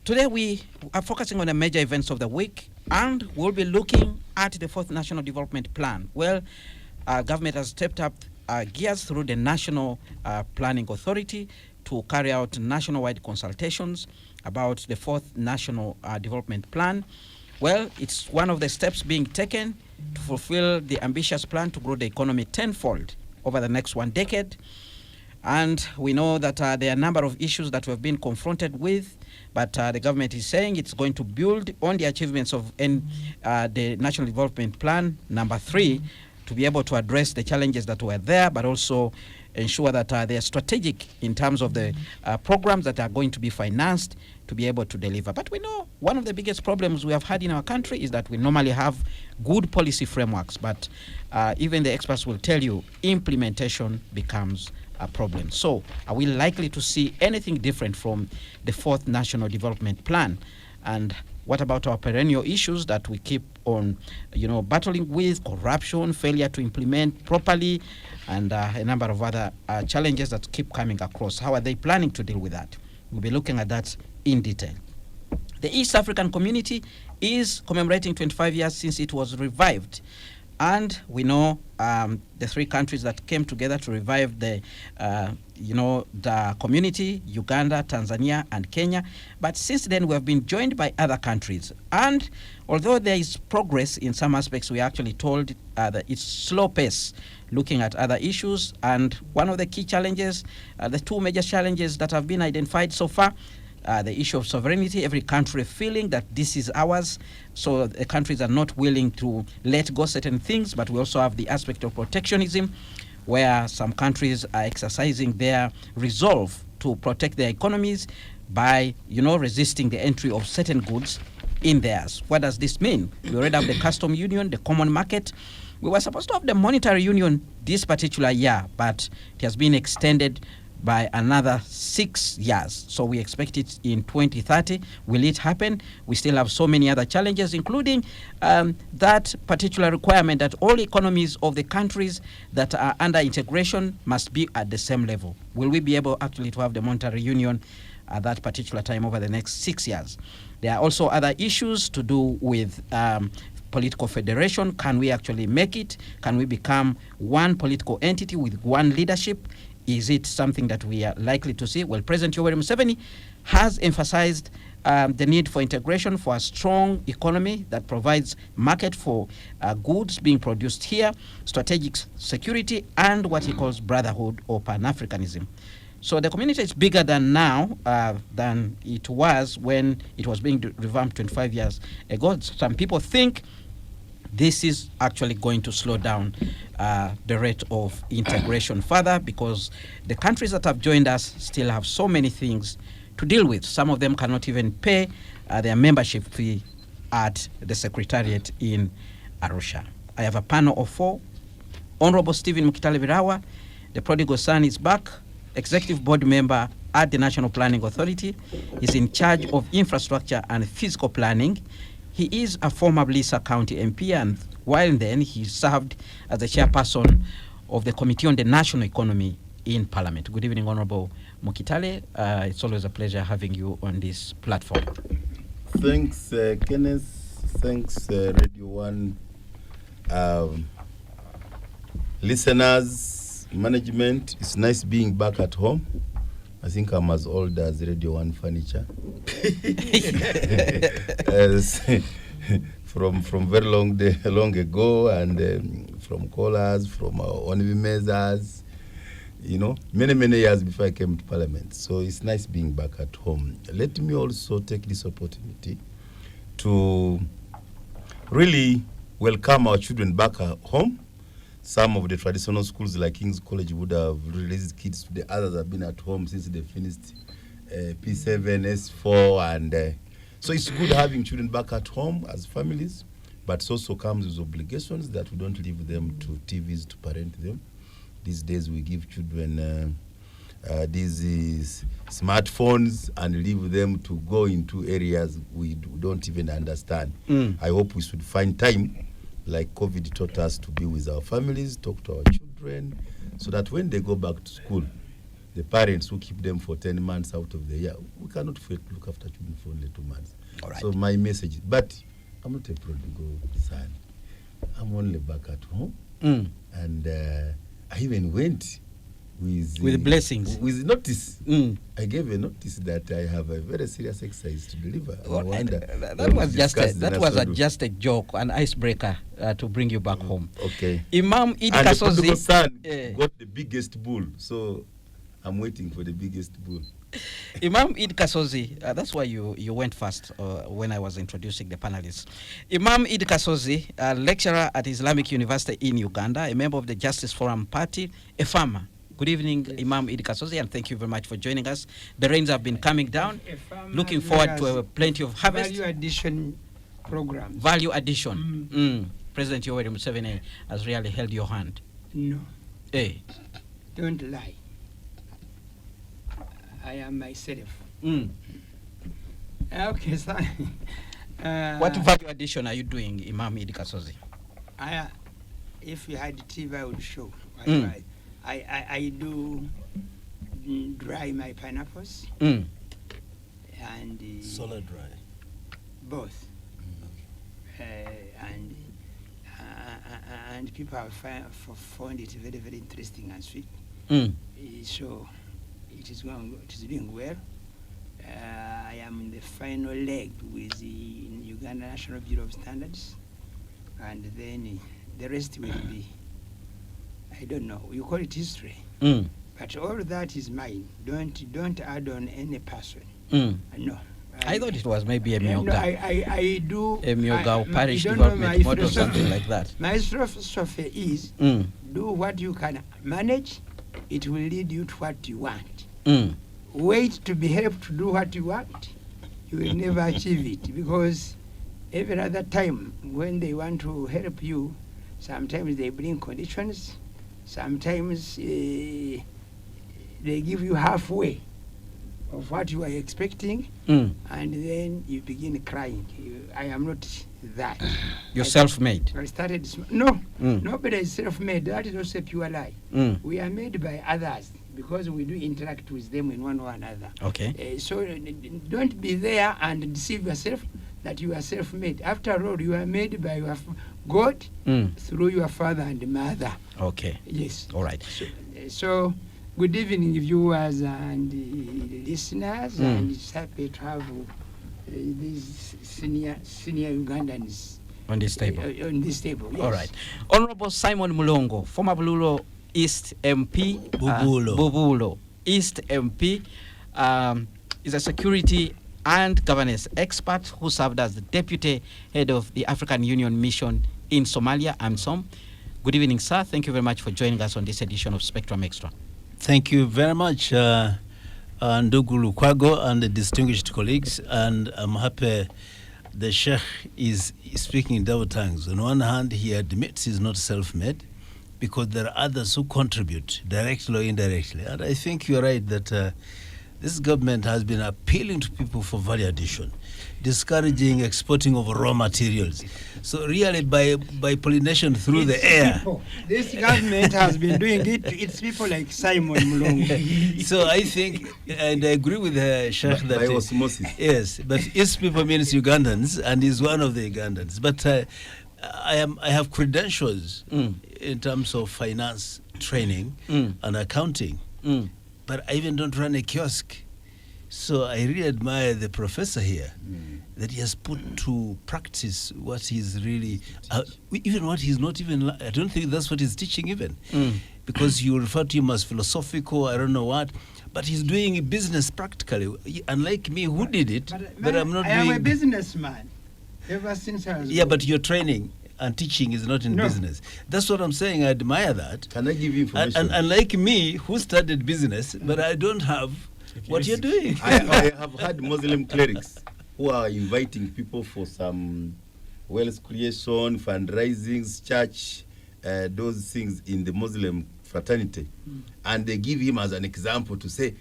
Today we are focusing on the major events of the week, and we'll be looking at the fourth National Development Plan. Well, government has stepped up gears through the National Planning Authority to carry out nationwide consultations about the fourth National Development Plan. Well, it's one of the steps being taken to fulfill the ambitious plan to grow the economy tenfold over the next 1 decade. And we know that there are a number of issues that we've been confronted with, but the government is saying it's going to build on the achievements of the National Development Plan number 3 to be able to address the challenges that were there, but also ensure that they are strategic in terms of the programs that are going to be financed to be able to deliver. But we know one of the biggest problems we have had in our country is that we normally have good policy frameworks, but even the experts will tell you implementation becomes a problem. So are we likely to see anything different from the fourth National Development Plan? And what about our perennial issues that we keep on, battling with, corruption, failure to implement properly, and a number of other challenges that keep coming across? How are they planning to deal with that? We'll be looking at that in detail. The East African community is commemorating 25 years since it was revived. And we know the 3 countries that came together to revive the community: Uganda, Tanzania, and Kenya. But since then, we have been joined by other countries. And although there is progress in some aspects, we are actually told that it's slow pace looking at other issues. And one of the key challenges, the 2 major challenges that have been identified so far, the issue of sovereignty, every country feeling that this is ours, so the countries are not willing to let go certain things. But we also have the aspect of protectionism, where some countries are exercising their resolve to protect their economies by, resisting the entry of certain goods in theirs. What does this mean? We already have the custom union, the common market. We were supposed to have the monetary union this particular year, but it has been extended by another 6 years. So we expect it in 2030. Will it happen? We still have so many other challenges, including that particular requirement that all economies of the countries that are under integration must be at the same level. Will we be able actually to have the monetary union at that particular time over the next 6 years? There are also other issues to do with political federation. Can we actually make it? Can we become one political entity with one leadership? Is it something that we are likely to see? Well, President Yoweri Museveni has emphasized the need for integration, for a strong economy that provides market for goods being produced here, strategic security, and what he calls brotherhood or Pan-Africanism. So the community is bigger than now than it was when it was being revamped 25 years ago. Some people think this is actually going to slow down the rate of integration further, because the countries that have joined us still have so many things to deal with. Some of them cannot even pay their membership fee at the Secretariat in Arusha. I have a panel of 4. Honorable Stephen Mukitale Birawa, the prodigal son, is back, Executive Board Member at the National Planning Authority. He's in charge of infrastructure and physical planning. He is a former Blissa County MP, and while then he served as the chairperson of the Committee on the National Economy in Parliament. Good evening, Honorable Mukitale. It's always a pleasure having you on this platform. Thanks, Kenneth. Thanks, Radio 1 listeners, management. It's nice being back at home. I think I'm as old as Radio 1 furniture. from very long ago, and from callers, from Onivimezas, many years before I came to Parliament. So it's nice being back at home. Let me also take this opportunity to really welcome our children back at home. Some of the traditional schools like King's College would have released kids. The others have been at home since they finished P7, S4, and so it's good having children back at home as families, but it also comes with obligations that we don't leave them to TVs to parent them. These days we give children these smartphones and leave them to go into areas we don't even understand. I hope we should find time, like COVID taught us, to be with our families, talk to our children, so that when they go back to school, the parents who keep them for 10 months out of the year. We cannot look after children for only 2 months. All right. So my message, but I'm not a prodigal son. I'm only back at home. And I even went with blessings. With notice. I gave a notice that I have a very serious exercise to deliver. That was just a joke, an icebreaker to bring you back home. Okay. Imam Idi And Kasozi, the prodigal son got the biggest bull, so I'm waiting for the biggest bull. Imam Idi Kasozi, that's why you went first when I was introducing the panelists. Imam Idi Kasozi, a lecturer at Islamic University in Uganda, a member of the Justice Forum Party, a farmer. Good evening, yes. Imam Idi Kasozi, and thank you very much for joining us. The rains have been coming down. Looking forward to plenty of harvest. Value addition program. Value addition. President Yoweri Museveni has really held your hand. No. Hey. Don't lie. I am myself. Okay, so what value addition are you doing, Imam Idi Kasozi? If you had TV, I would show. I do dry my pineapples and solar dry, both, and people have found it very, very interesting and sweet. So it is doing well. I am in the final leg with the Uganda National Bureau of Standards, and then the rest will be, I don't know, you call it history, but all that is mine. Don't add on any person. No. I thought it was maybe a Myoga. No, I do. A Myoga or parish development model, something like that. My philosophy is do what you can manage. It will lead you to what you want. Wait to be helped to do what you want. You will never achieve it, because every other time when they want to help you, sometimes they bring conditions. Sometimes they give you halfway of what you are expecting, and then you begin crying. I am not that. You're self-made. I started no, nobody is self-made. That is also a pure lie. We are made by others because we do interact with them in one or another. Okay. So don't be there and deceive yourself that you are self-made. After all, you are made by your God through your father and mother. Okay. Yes. All right. So good evening, viewers and listeners, and it's happy to have these senior Ugandans on this table. On this table. Yes. All right. Honorable Simon Mulongo, former Bululo East MP, Bubulo East MP, is a security and governance expert who served as the deputy head of the African Union Mission in Somalia, AMSOM. Good evening, sir. Thank you very much for joining us on this edition of Spectrum Xtra. Thank you very much, Ndugu Lukwago and the distinguished colleagues. And I'm happy the Sheikh is speaking in double tongues. On one hand, he admits he's not self-made because there are others who contribute directly or indirectly. And I think you're right that this government has been appealing to people for value addition, discouraging exporting of raw materials. So really by pollination through the air. This government has been doing it. It's people like Simon Mulongo. So I think, and I agree with Sheikh that by osmosis. Yes, but East people means Ugandans, and he's one of the Ugandans. But I have credentials in terms of finance training and accounting. But I even don't run a kiosk. So I really admire the professor here, that he has put to practice what he's really, even what he's not even, I don't think that's what he's teaching even. Because you refer to him as philosophical, I don't know what, but he's doing business practically. Unlike me, who did it, but I'm not doing. I am a businessman ever since I was born. But your training and teaching is not in business. That's what I'm saying. I admire that. Can I give you information? And like me, who studied business, but I don't have what you're doing. I have had Muslim clerics who are inviting people for some wealth creation, fundraisings, church, those things in the Muslim fraternity. And they give him as an example to say,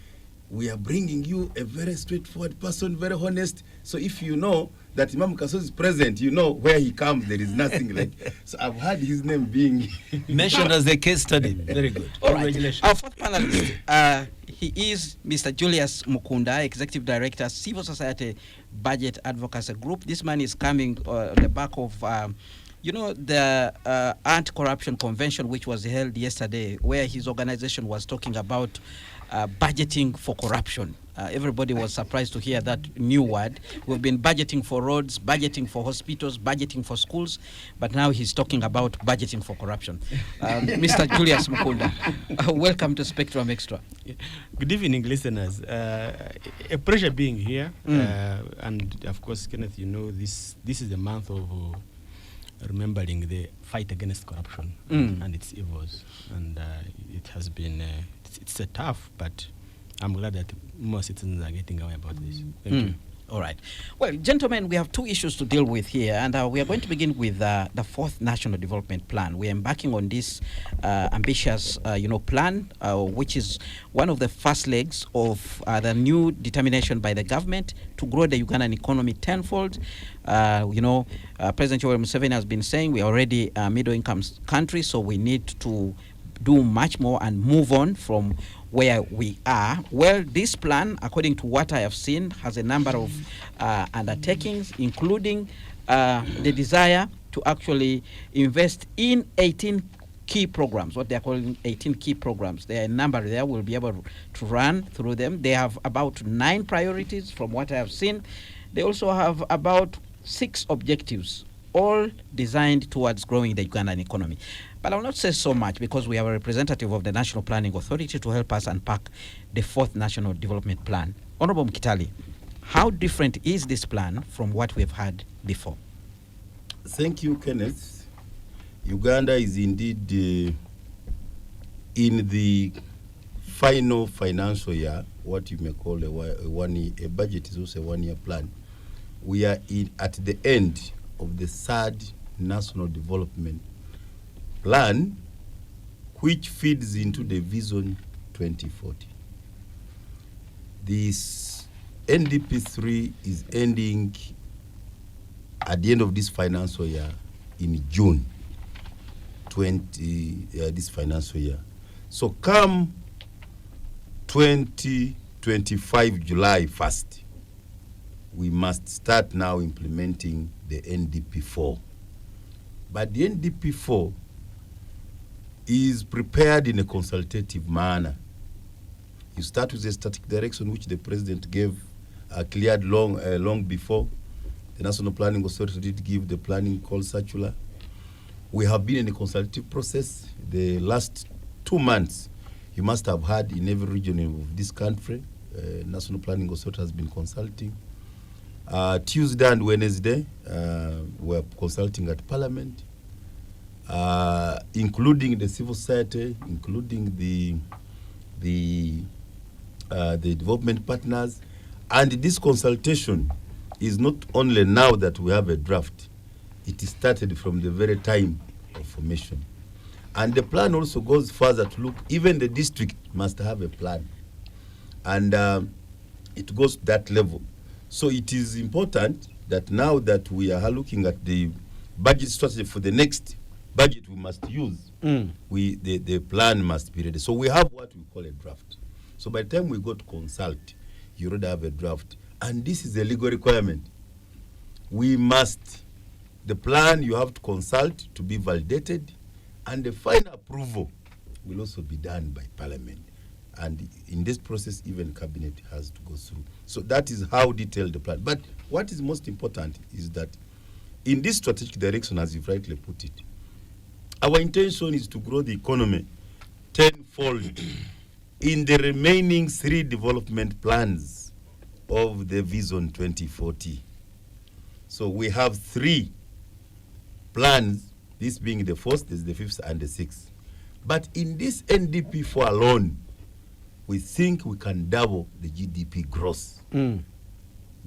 we are bringing you a very straightforward person, very honest. So if you know that Imam Kasozi is present, you know where he comes. There is nothing like. So I've heard his name being mentioned as a case study. Very good. All right. Congratulations. Our fourth panelist, he is Mr. Julius Mukunda, Executive Director, Civil Society Budget Advocacy Group. This man is coming on the back of, the anti-corruption convention, which was held yesterday, where his organization was talking about budgeting for corruption. Everybody was surprised to hear that new word. We've been budgeting for roads, budgeting for hospitals, budgeting for schools, but now he's talking about budgeting for corruption. Mr. Julius Mukunda, welcome to Spectrum Xtra. Good evening, listeners. A pleasure being here. And of course, Kenneth, you know, this is the month of remembering the fight against corruption and its evils. And it has been, it's a tough, but I'm glad that more citizens are getting aware about this. Thank you. All right. Well, gentlemen, we have two issues to deal with here, and we are going to begin with the fourth National Development Plan. We are embarking on this ambitious, plan, which is one of the first legs of the new determination by the government to grow the Ugandan economy tenfold. President Yoweri Museveni has been saying we are already a middle-income country, so we need to do much more and move on from where we are. Well, this plan, according to what I have seen, has a number of undertakings, including the desire to actually invest in 18 key programs, what they are calling 18 key programs. There are a number there. We'll be able to run through them. They have about 9 priorities from what I have seen. They also have about 6 objectives, all designed towards growing the Ugandan economy. But I will not say so much because we have a representative of the National Planning Authority to help us unpack the fourth National Development Plan. Honorable Mkitali, how different is this plan from what we've had before? Thank you, Kenneth. Uganda is indeed in the final financial year, what you may call a budget is also a one-year plan. We are at the end of the third National Development Plan, which feeds into the Vision 2040. This NDP3 is ending at the end of this financial year in June this financial year. So come 2025 July 1st, we must start now implementing the NDP4. But the NDP4 is prepared in a consultative manner. You start with a static direction which the president gave, cleared long before. The National Planning Authority did give the planning call circular. We have been in a consultative process. The last 2 months, you must have heard in every region of this country, National Planning Authority has been consulting. Tuesday and Wednesday, we're consulting at Parliament. Including the civil society, including the development partners. And this consultation is not only now that we have a draft, it started from the very time of formation. And the plan also goes further to look, even the district must have a plan. And it goes to that level. So it is important that now that we are looking at the budget strategy for the next budget we must use, the plan must be ready. So we have what we call a draft. So by the time we go to consult, you already have a draft. And this is a legal requirement. The plan you have to consult to be validated, and the final approval will also be done by Parliament. And in this process, even Cabinet has to go through. So that is how detailed the plan. But what is most important is that in this strategic direction, as you've rightly put it, our intention is to grow the economy tenfold in the remaining 3 development plans of the Vision 2040. So we have 3 plans, this being the 4th, this is the 5th, and the 6th. But in this NDP4 alone, we think we can double the GDP growth.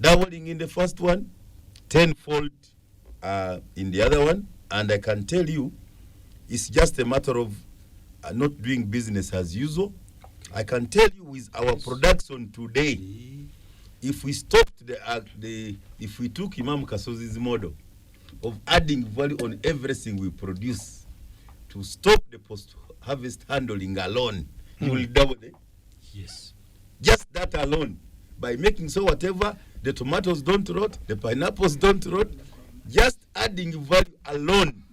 Doubling in the first one, tenfold in the other one, and I can tell you, it's just a matter of not doing business as usual, I can tell you with our production today, if we stopped if we took Imam Kasozi's model of adding value on everything we produce to stop the post-harvest handling alone, you will double it. Yes. Just that alone, by making so whatever the tomatoes don't rot, the pineapples don't rot, just adding value alone.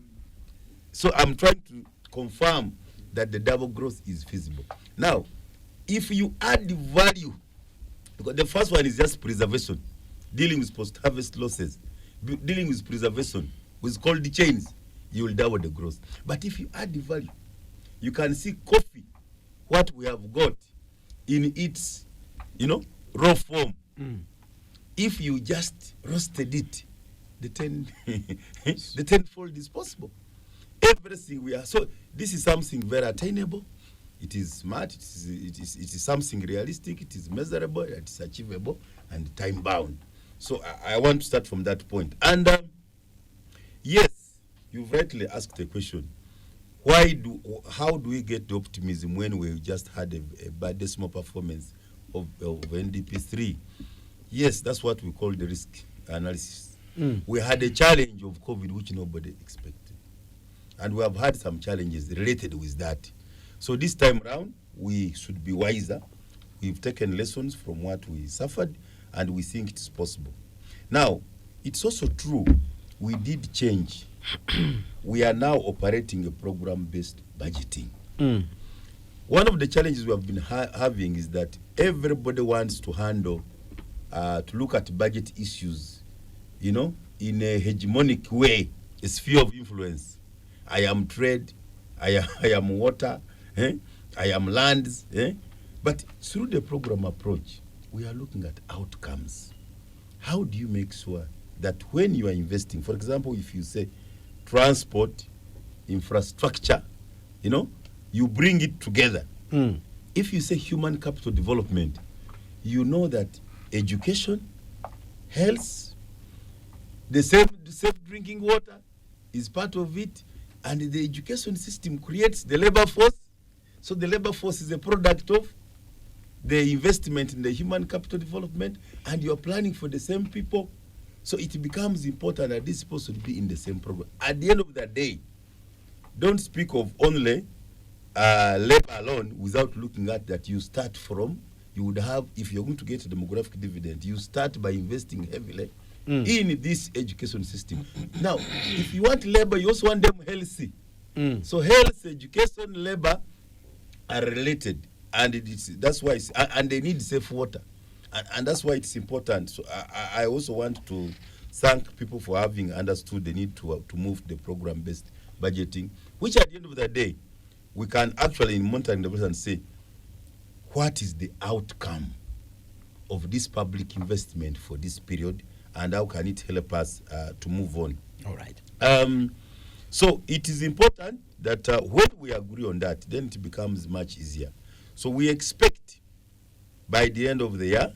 So I'm trying to confirm that the double growth is feasible. Now, if you add the value, because the first one is just preservation, dealing with post-harvest losses, dealing with preservation, with cold chains, you will double the growth. But if you add the value, you can see coffee, what we have got in its, raw form. If you just roasted it, the tenfold is possible. Everything we are. So this is something very attainable. It is smart. It is something realistic. It is measurable. It is achievable and time bound. So I want to start from that point. And yes, you've rightly asked a question. How do we get the optimism when we just had a bad decimal performance of NDP3? Yes, that's what we call the risk analysis. We had a challenge of COVID which nobody expected. And we have had some challenges related with that. So this time around, we should be wiser. We've taken lessons from what we suffered, and we think it's possible. Now, it's also true, we did change. We are now operating a program-based budgeting. One of the challenges we have been having is that everybody wants to handle, to look at budget issues, in a hegemonic way, a sphere of influence. I am trade, I am water, I am lands. But through the program approach, we are looking at outcomes. How do you make sure that when you are investing, for example, if you say transport, infrastructure, you bring it together. If you say human capital development, you know that education, health, the safe drinking water is part of it, and the education system creates the labor force. So the labor force is a product of the investment in the human capital development, and you're planning for the same people. So it becomes important that these people should be in the same program. At the end of the day, don't speak of only labor alone without looking at that. You start from, you would have, if you're going to get a demographic dividend, you start by investing heavily in this education system. Now, if you want labor, you also want them healthy. So health, education, labor are related, and that's why and they need safe water, and that's why it's important. So I also want to thank people for having understood the need to move the program-based budgeting, which at the end of the day, we can actually in monitoring the budget say, what is the outcome of this public investment for this period, and how can it help us to move on? All right. So it is important that when we agree on that, then it becomes much easier. So we expect by the end of the year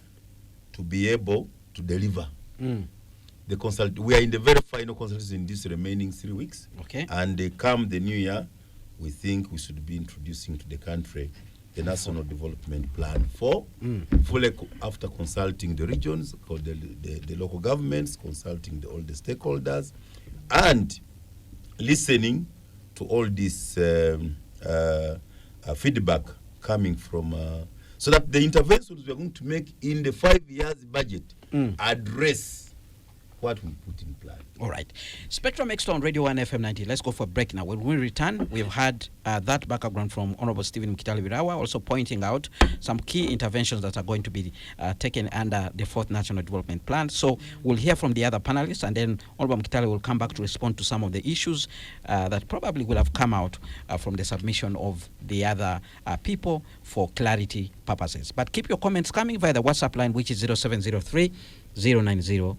to be able to deliver. We are in the very final consultation in these remaining 3 weeks. Okay. And come the new year, we think we should be introducing to the country the National Development Plan for fully after consulting the regions, the local governments, consulting all the stakeholders, and listening to all this feedback coming from, so that the interventions we are going to make in the 5 years budget address what we put in plan. All right. Spectrum Xtra on Radio 1 FM 90. Let's go for a break now. When we return, we've had that background from Honorable Stephen Mkitali-Wirawa, also pointing out some key interventions that are going to be taken under the 4th National Development Plan. So we'll hear from the other panelists, and then Honorable Mkitali will come back to respond to some of the issues that probably will have come out from the submission of the other people for clarity purposes. But keep your comments coming via the WhatsApp line, which is 0703 090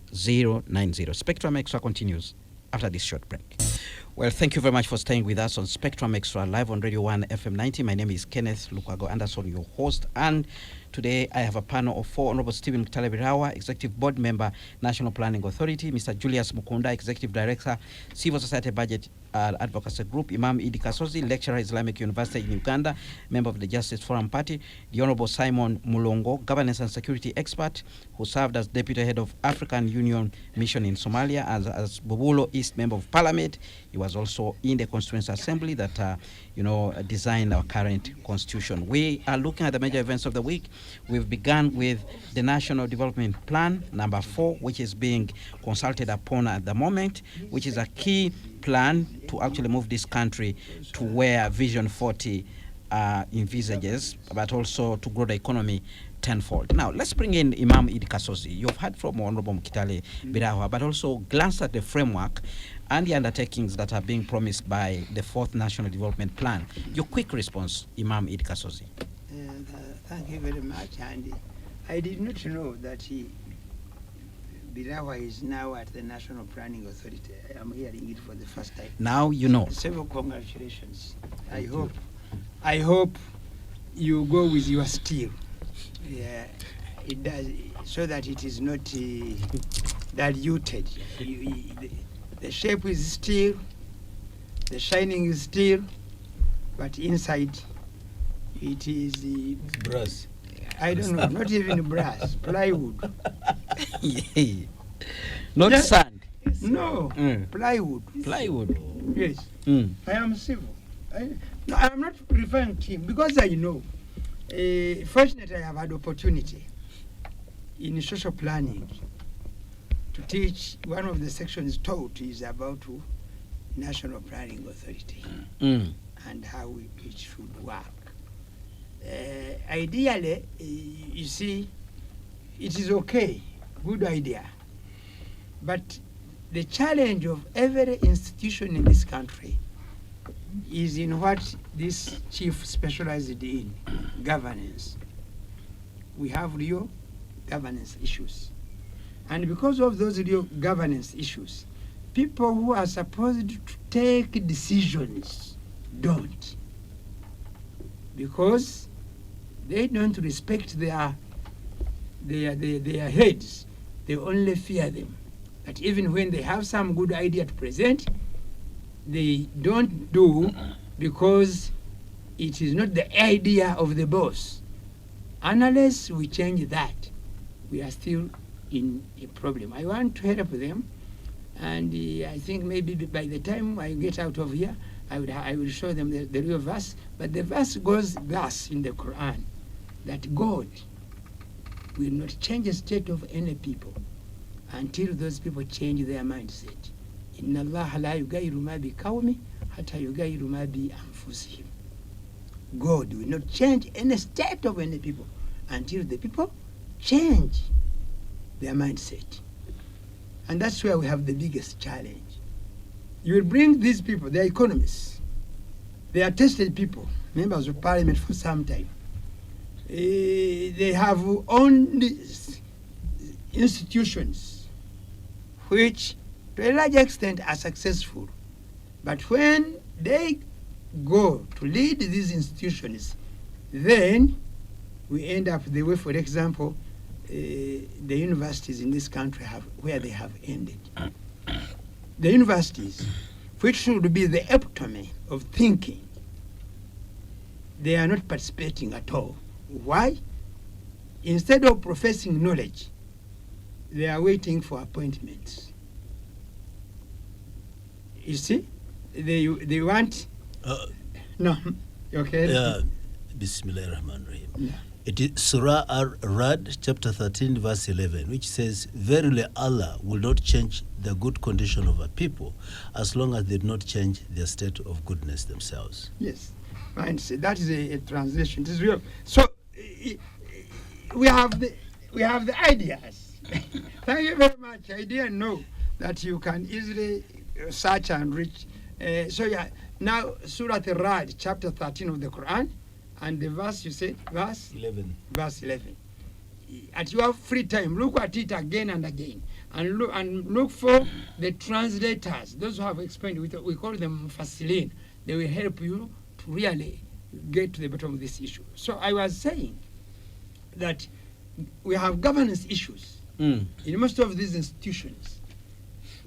090. Spectrum Xtra continues after this short break. Well, thank you very much for staying with us on Spectrum Xtra live on Radio 1 FM 90. My name is Kenneth Lukwago Anderson, your host, and Today, I have a panel of 4: Honorable Stephen Talebirawa, Executive Board Member, National Planning Authority; Mr. Julius Mukunda, Executive Director, Civil Society Budget Advocacy Group; Imam Idi Kasozi, Lecturer, Islamic University in Uganda, member of the Justice Forum Party; the Honorable Simon Mulongo, Governance and Security Expert, who served as Deputy Head of African Union Mission in Somalia, as Bubulo East Member of Parliament. He was also in the Constituent Assembly that designed our current constitution. We are looking at the major events of the week. We've begun with the National Development Plan number 4, which is being consulted upon at the moment, which is a key plan to actually move this country to where Vision 40 envisages, but also to grow the economy tenfold. Now, let's bring in Imam Idi Kasozi. You've heard from Honorable Mkitale Birawa, but also glance at the framework and the undertakings that are being promised by the 4th National Development Plan. Your quick response, Imam Idi Kasozi. Thank you very much. And I did not know that Birawa is now at the National Planning Authority. I am hearing it for the first time. Now you know. Several congratulations. I hope you go with your steel. Yeah, it does, so that it is not diluted. The shape is steel, the shining is steel, but inside it is brass. I don't know, not even brass, plywood. Not Yes. sand. No, plywood. Plywood. Yes. Mm. I am civil. No, I am not referring to him because I know. Fortunately, I have had opportunity in social planning to teach. One of the sections taught is about National Planning Authority and how it should work. Ideally, you see, it is okay, good idea. But the challenge of every institution in this country is in what this chief specialized in, governance. We have real governance issues. And because of those real governance issues, people who are supposed to take decisions don't. Because they don't respect their heads. They only fear them. That even when they have some good idea to present, they don't do because it is not the idea of the boss. Unless we change that, we are still in a problem. I want to help them, and I think maybe by the time I get out of here, I will show them the real verse. But the verse goes thus in the Quran, that God will not change the state of any people until those people change their mindset. Inna Allah la yughayyiru ma bi qawmin hatta yughayyiru ma bi anfusihim. God will not change any state of any people until the people change their mindset. And that's where we have the biggest challenge. You will bring these people, they are economists. They are tested people, members of parliament for some time. They have owned institutions which to a large extent are successful. But when they go to lead these institutions, then we end up the way, for example, the universities in this country have, where they have ended. The universities, which should be the epitome of thinking, they are not participating at all. Why? Instead of professing knowledge, they are waiting for appointments. You see? They want... no, okay? Yeah, Bismillahirrahmanirrahim. Yeah. It is Surah Ar-Rad, chapter 13, verse 11, which says, "Verily Allah will not change the good condition of a people as long as they do not change their state of goodness themselves." Yes, and that is a translation. It is real. So we have the ideas. Thank you very much. I didn't know that you can easily search and reach. So yeah, now Surah Ar-Rad, chapter 13 of the Quran, and the verse you said, verse 11. Verse 11. At your free time, look at it again and again, and look for the translators, those who have explained. We call them Mufassirin. They will help you to really get to the bottom of this issue. So I was saying, that we have governance issues in most of these institutions.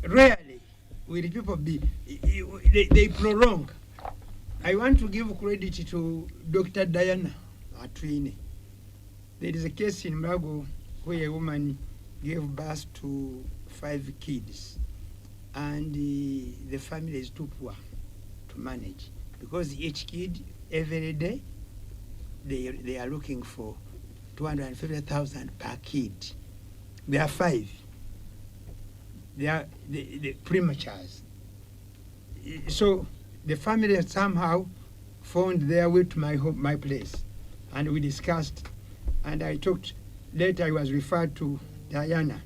Rarely will people be, they prolong. I want to give credit to Dr. Diana Atwine. There is a case in Mbago where a woman gave birth to 5 kids, and the family is too poor to manage, because each kid every day they are looking for 250,000 per kid. There are 5. They are the prematures. So the family somehow found their way to my place, and we discussed, and I talked. Later I was referred to Diana,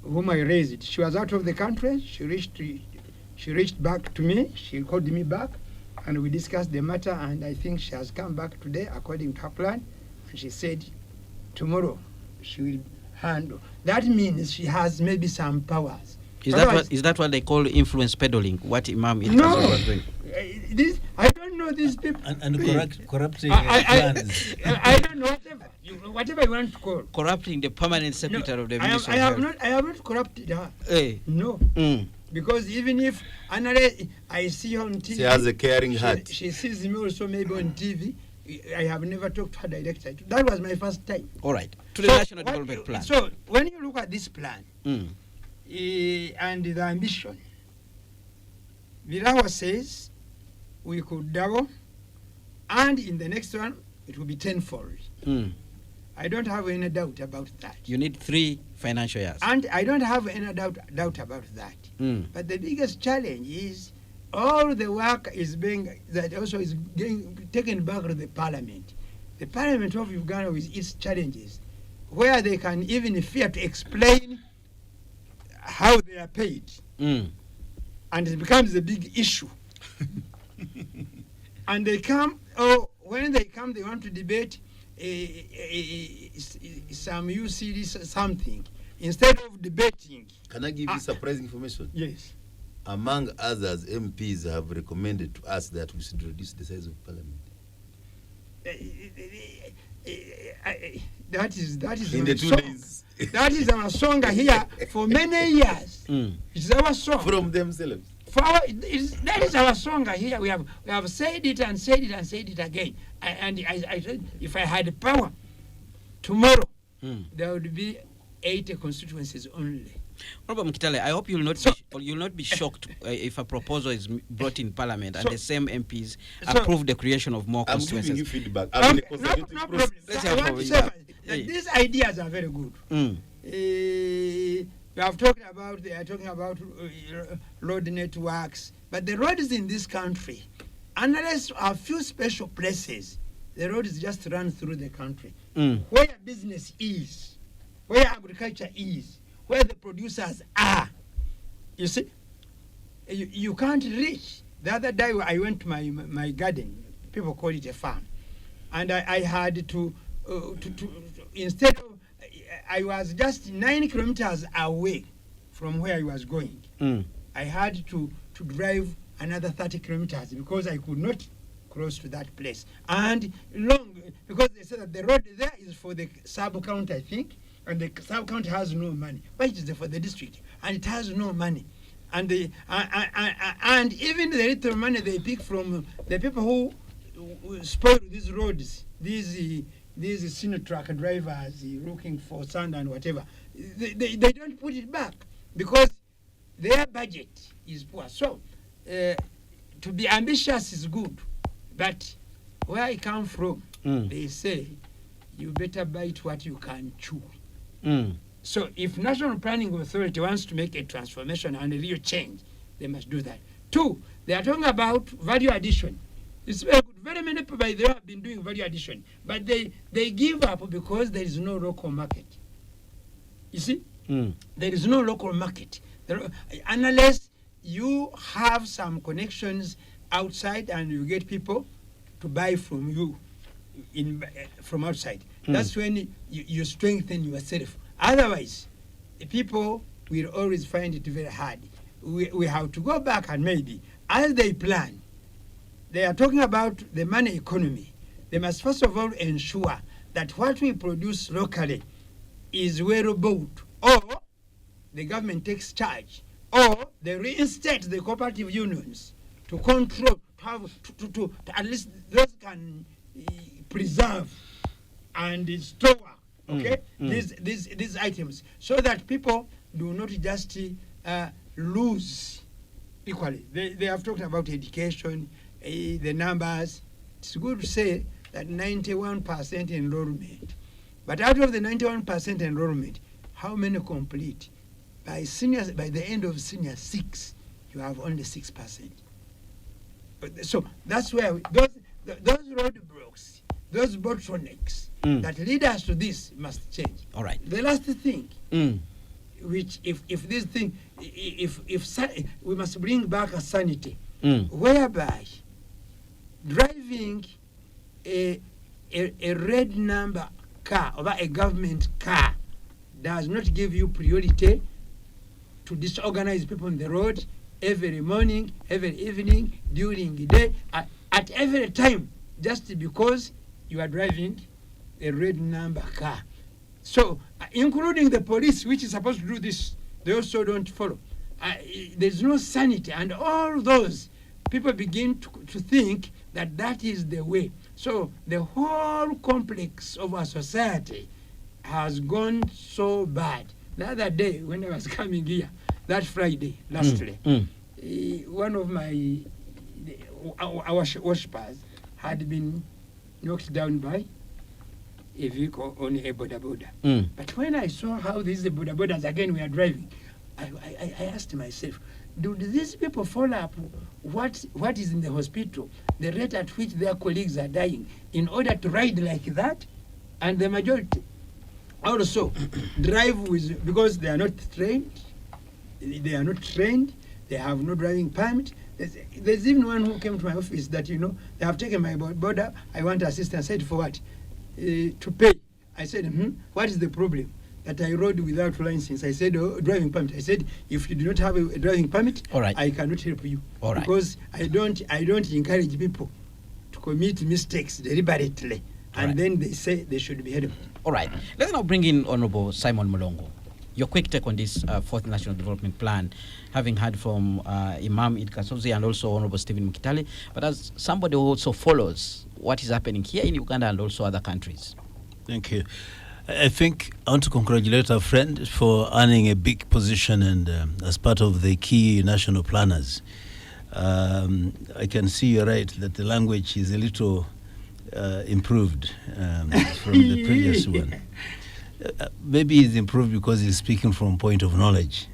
whom I raised. She was out of the country. She reached back to me. She called me back, and we discussed the matter, and I think she has come back today according to her plan, and she said tomorrow she will handle. That means she has maybe some powers. Is that what they call influence peddling? What Imam No, was doing? This I don't know these people. And corrupting I plans. I don't know, whatever you want to call. Corrupting the permanent secretary of the I Ministry of Health. have not corrupted her. Hey. No. Because even if I see her on TV, She has a caring heart. She sees me also maybe on TV. I have never talked to her directly. That was my first time. All right. To the National Development Plan. So when you look at this plan and the ambition, Virawa says we could double, and in the next one it will be tenfold. I don't have any doubt about that. You need 3 financial years. And I don't have any doubt about that. But the biggest challenge is all the work is getting taken back to the parliament. The parliament of Uganda with its challenges, where they can even fear to explain how they are paid. And it becomes a big issue. And they come, when they come, they want to debate some UCD something. Instead of debating. Can I give you surprising information? Yes. Among others, MPs have recommended to us that we should reduce the size of parliament. That is In the 2 days. That is our song here for many years. It's our song. From themselves. That is our song here. We have said it and said it and said it again. I said, if I had power, tomorrow there would be 80 constituencies only. Honorable Mkitale, I hope you'll not be shocked if a proposal is brought in Parliament and the same MPs approve the creation of more constituencies. I'm giving you feedback. No problem. I want to say that these ideas are very good. We are talking about road networks, but the roads in this country, unless a few special places, the roads just run through the country. Where business is, where agriculture is, where the producers are. You see, you can't reach. The other day I went to my garden. People call it a farm, and I had to instead of, I was just 9 kilometers away from where I was going. I had to drive another 30 kilometers because I could not cross to that place. And long, because they said that the road there is for the sub-county, I think, and the sub-county has no money. But it is for the district, and it has no money. And and even the little money they pick from the people who spoil these roads, these senior truck drivers looking for sand and whatever, they don't put it back because their budget is poor. So to be ambitious is good, but where I come from, they say you better bite what you can chew. So if National Planning Authority wants to make a transformation and a real change, they must do that. 2, they are talking about value addition. It's very good. Very many people by there have been doing value addition, but they give up because there is no local market. You see, there is no local market. Unless you have some connections outside and you get people to buy from you from outside. That's when you strengthen yourself. Otherwise, the people will always find it very hard. We have to go back and maybe, as they plan, they are talking about the money economy. They must first of all ensure that what we produce locally is well bought, or the government takes charge, or they reinstate the cooperative unions to control, to have to at least those can preserve and store, okay, these items, so that people do not just lose equally. They have talked about education, the numbers. It's good to say that 91% enrollment, but out of the 91% enrollment, how many complete? By the end of senior 6, you have only 6%. So that's where those roadblocks, those bottlenecks that lead us to this must change. All right. The last thing, which if this thing, if we must bring back a sanity, whereby driving a red number car or a government car does not give you priority to disorganize people on the road every morning, every evening, during the day, at every time, just because you are driving a red number car. So, including the police, which is supposed to do this, they also don't follow. There's no sanity, and all those people begin to think that that is the way. So, the whole complex of our society has gone so bad. The other day, when I was coming here, that Friday, lastly, one of our worshippers had been knocked down by a vehicle on a boda boda. But when I saw how these boda bodas again were driving, I asked myself, do these people follow up what is in the hospital, the rate at which their colleagues are dying, in order to ride like that? And the majority also drive with, because they are not trained, they have no driving permit. There's even one who came to my office that, they have taken my border, I want assistance. I said, for what? To pay. I said, what is the problem? That I rode without license. I said, driving permit. I said, if you do not have a driving permit, all right, I cannot help you. All right. Because I don't encourage people to commit mistakes deliberately. All and right. Then they say they should be helped. All right. Let's now bring in Honorable Simon Mulongo. Your quick take on this fourth National Development Plan, having heard from Imam Id Kasozi and also Honorable Stephen Mkitali, but as somebody who also follows what is happening here in Uganda and also other countries. Thank you. I think I want to congratulate our friend for earning a big position and as part of the key national planners. I can see you're right that the language is a little improved from the previous one. Maybe it's improved because he's speaking from point of knowledge,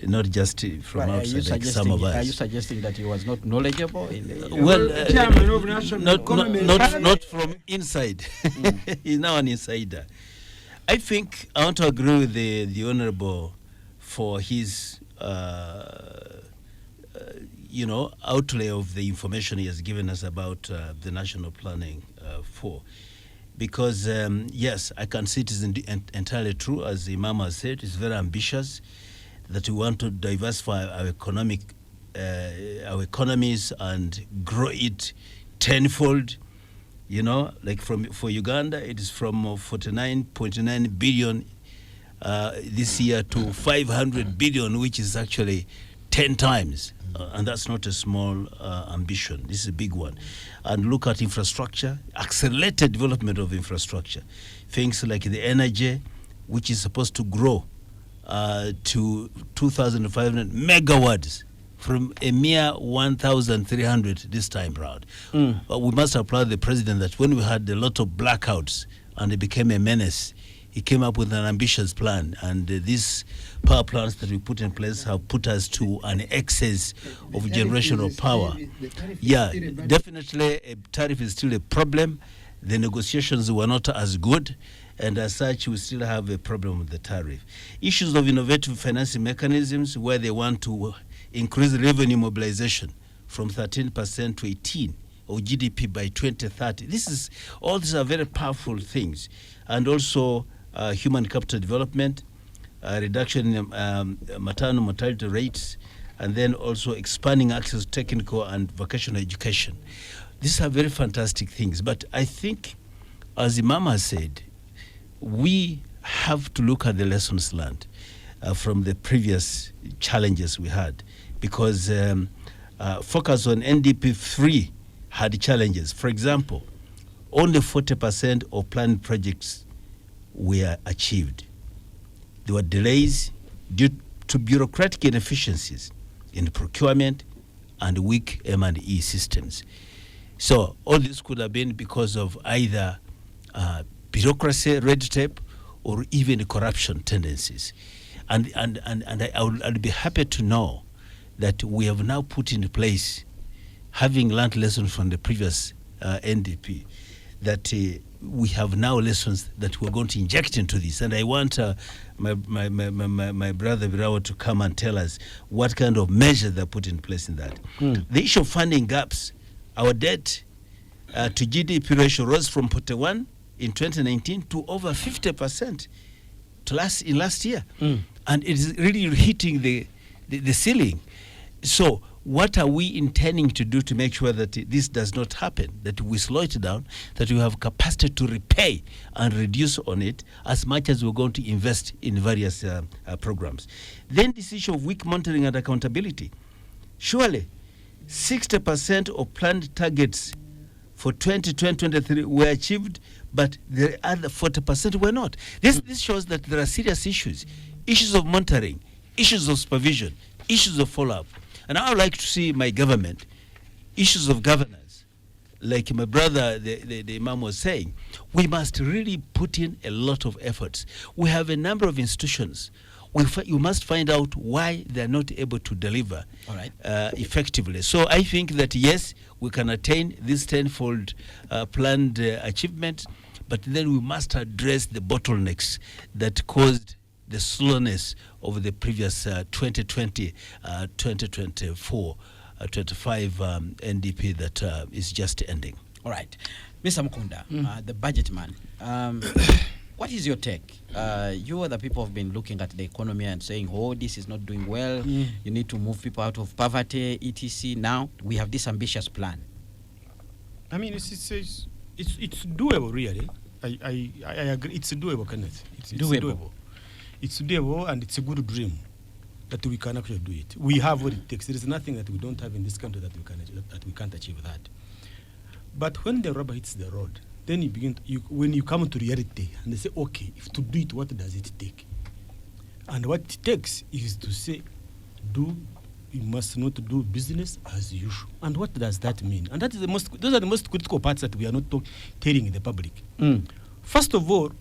not just from outside like some of us. Are you suggesting that he was not knowledgeable? Not from inside. He's now an insider. I think I want to agree with the Honourable for his outlay of the information he has given us about the national planning because yes, I can see it is entirely true, as the Imam has said. It's very ambitious that we want to diversify our economies and grow it tenfold. Like for Uganda, it is from 49.9 billion this year to 500 billion, which is actually 10 times. And that's not a small ambition. This is a big one. And look at infrastructure, accelerated development of infrastructure. Things like the energy, which is supposed to grow to 2,500 megawatts from a mere 1,300 this time round. But we must applaud the president that when we had a lot of blackouts and it became a menace, he came up with an ambitious plan, and these power plants that we put in place have put us to an excess of generation of power. Yeah, definitely a tariff is still a problem. The negotiations were not as good, and as such we still have a problem with the tariff. Issues of innovative financing mechanisms, where they want to increase revenue mobilization from 13% to 18% of GDP by 2030. All these are very powerful things. And also human capital development, reduction in maternal mortality rates, and then also expanding access to technical and vocational education. These are very fantastic things. But I think as Imam has said, we have to look at the lessons learned from the previous challenges we had, because focus on NDP 3 had challenges. For example, only 40% of planned projects were achieved. There were delays due to bureaucratic inefficiencies in procurement and weak M&E systems. So all this could have been because of either bureaucracy, red tape, or even corruption tendencies. And I'd be happy to know that we have now put in place, having learned lessons from the previous NDP, that we have now lessons that we're going to inject into this. And I want my brother Virawa to come and tell us what kind of measures they're put in place in that. The issue of funding gaps, our debt to GDP ratio rose from 41 in 2019 to over 50% in last year. And it is really hitting the ceiling. So what are we intending to do to make sure that this does not happen, that we slow it down, that we have capacity to repay and reduce on it as much as we're going to invest in various programs? Then this issue of weak monitoring and accountability. Surely 60% of planned targets for 2020-23 were achieved, but the other 40% were not. This shows that there are serious issues of monitoring, issues of supervision, issues of follow-up. And I would like to see my government, issues of governance, like my brother, the Imam was saying, we must really put in a lot of efforts. We have a number of institutions. You must find out why they're not able to deliver effectively. So I think that, yes, we can attain this tenfold planned achievement, but then we must address the bottlenecks that caused the slowness of the previous 2020, 2024, 25 NDP that is just ending. All right. Mr. Mukunda, the budget man, what is your take? You are the people who have been looking at the economy and saying, oh, this is not doing well. You need to move people out of poverty, etc. Now we have this ambitious plan. I mean, it's doable, really. I agree. It's doable, Kenneth. It's doable. It's doable, and it's a good dream that we can actually do it. We have what it takes. There is nothing that we don't have in this country that we can't achieve that. But when the rubber hits the road, then when you come to reality and they say, okay, if to do it, what does it take? And what it takes is to say, you must not do business as usual. And what does that mean? And that is those are the most critical parts that we are not telling the public. First of all,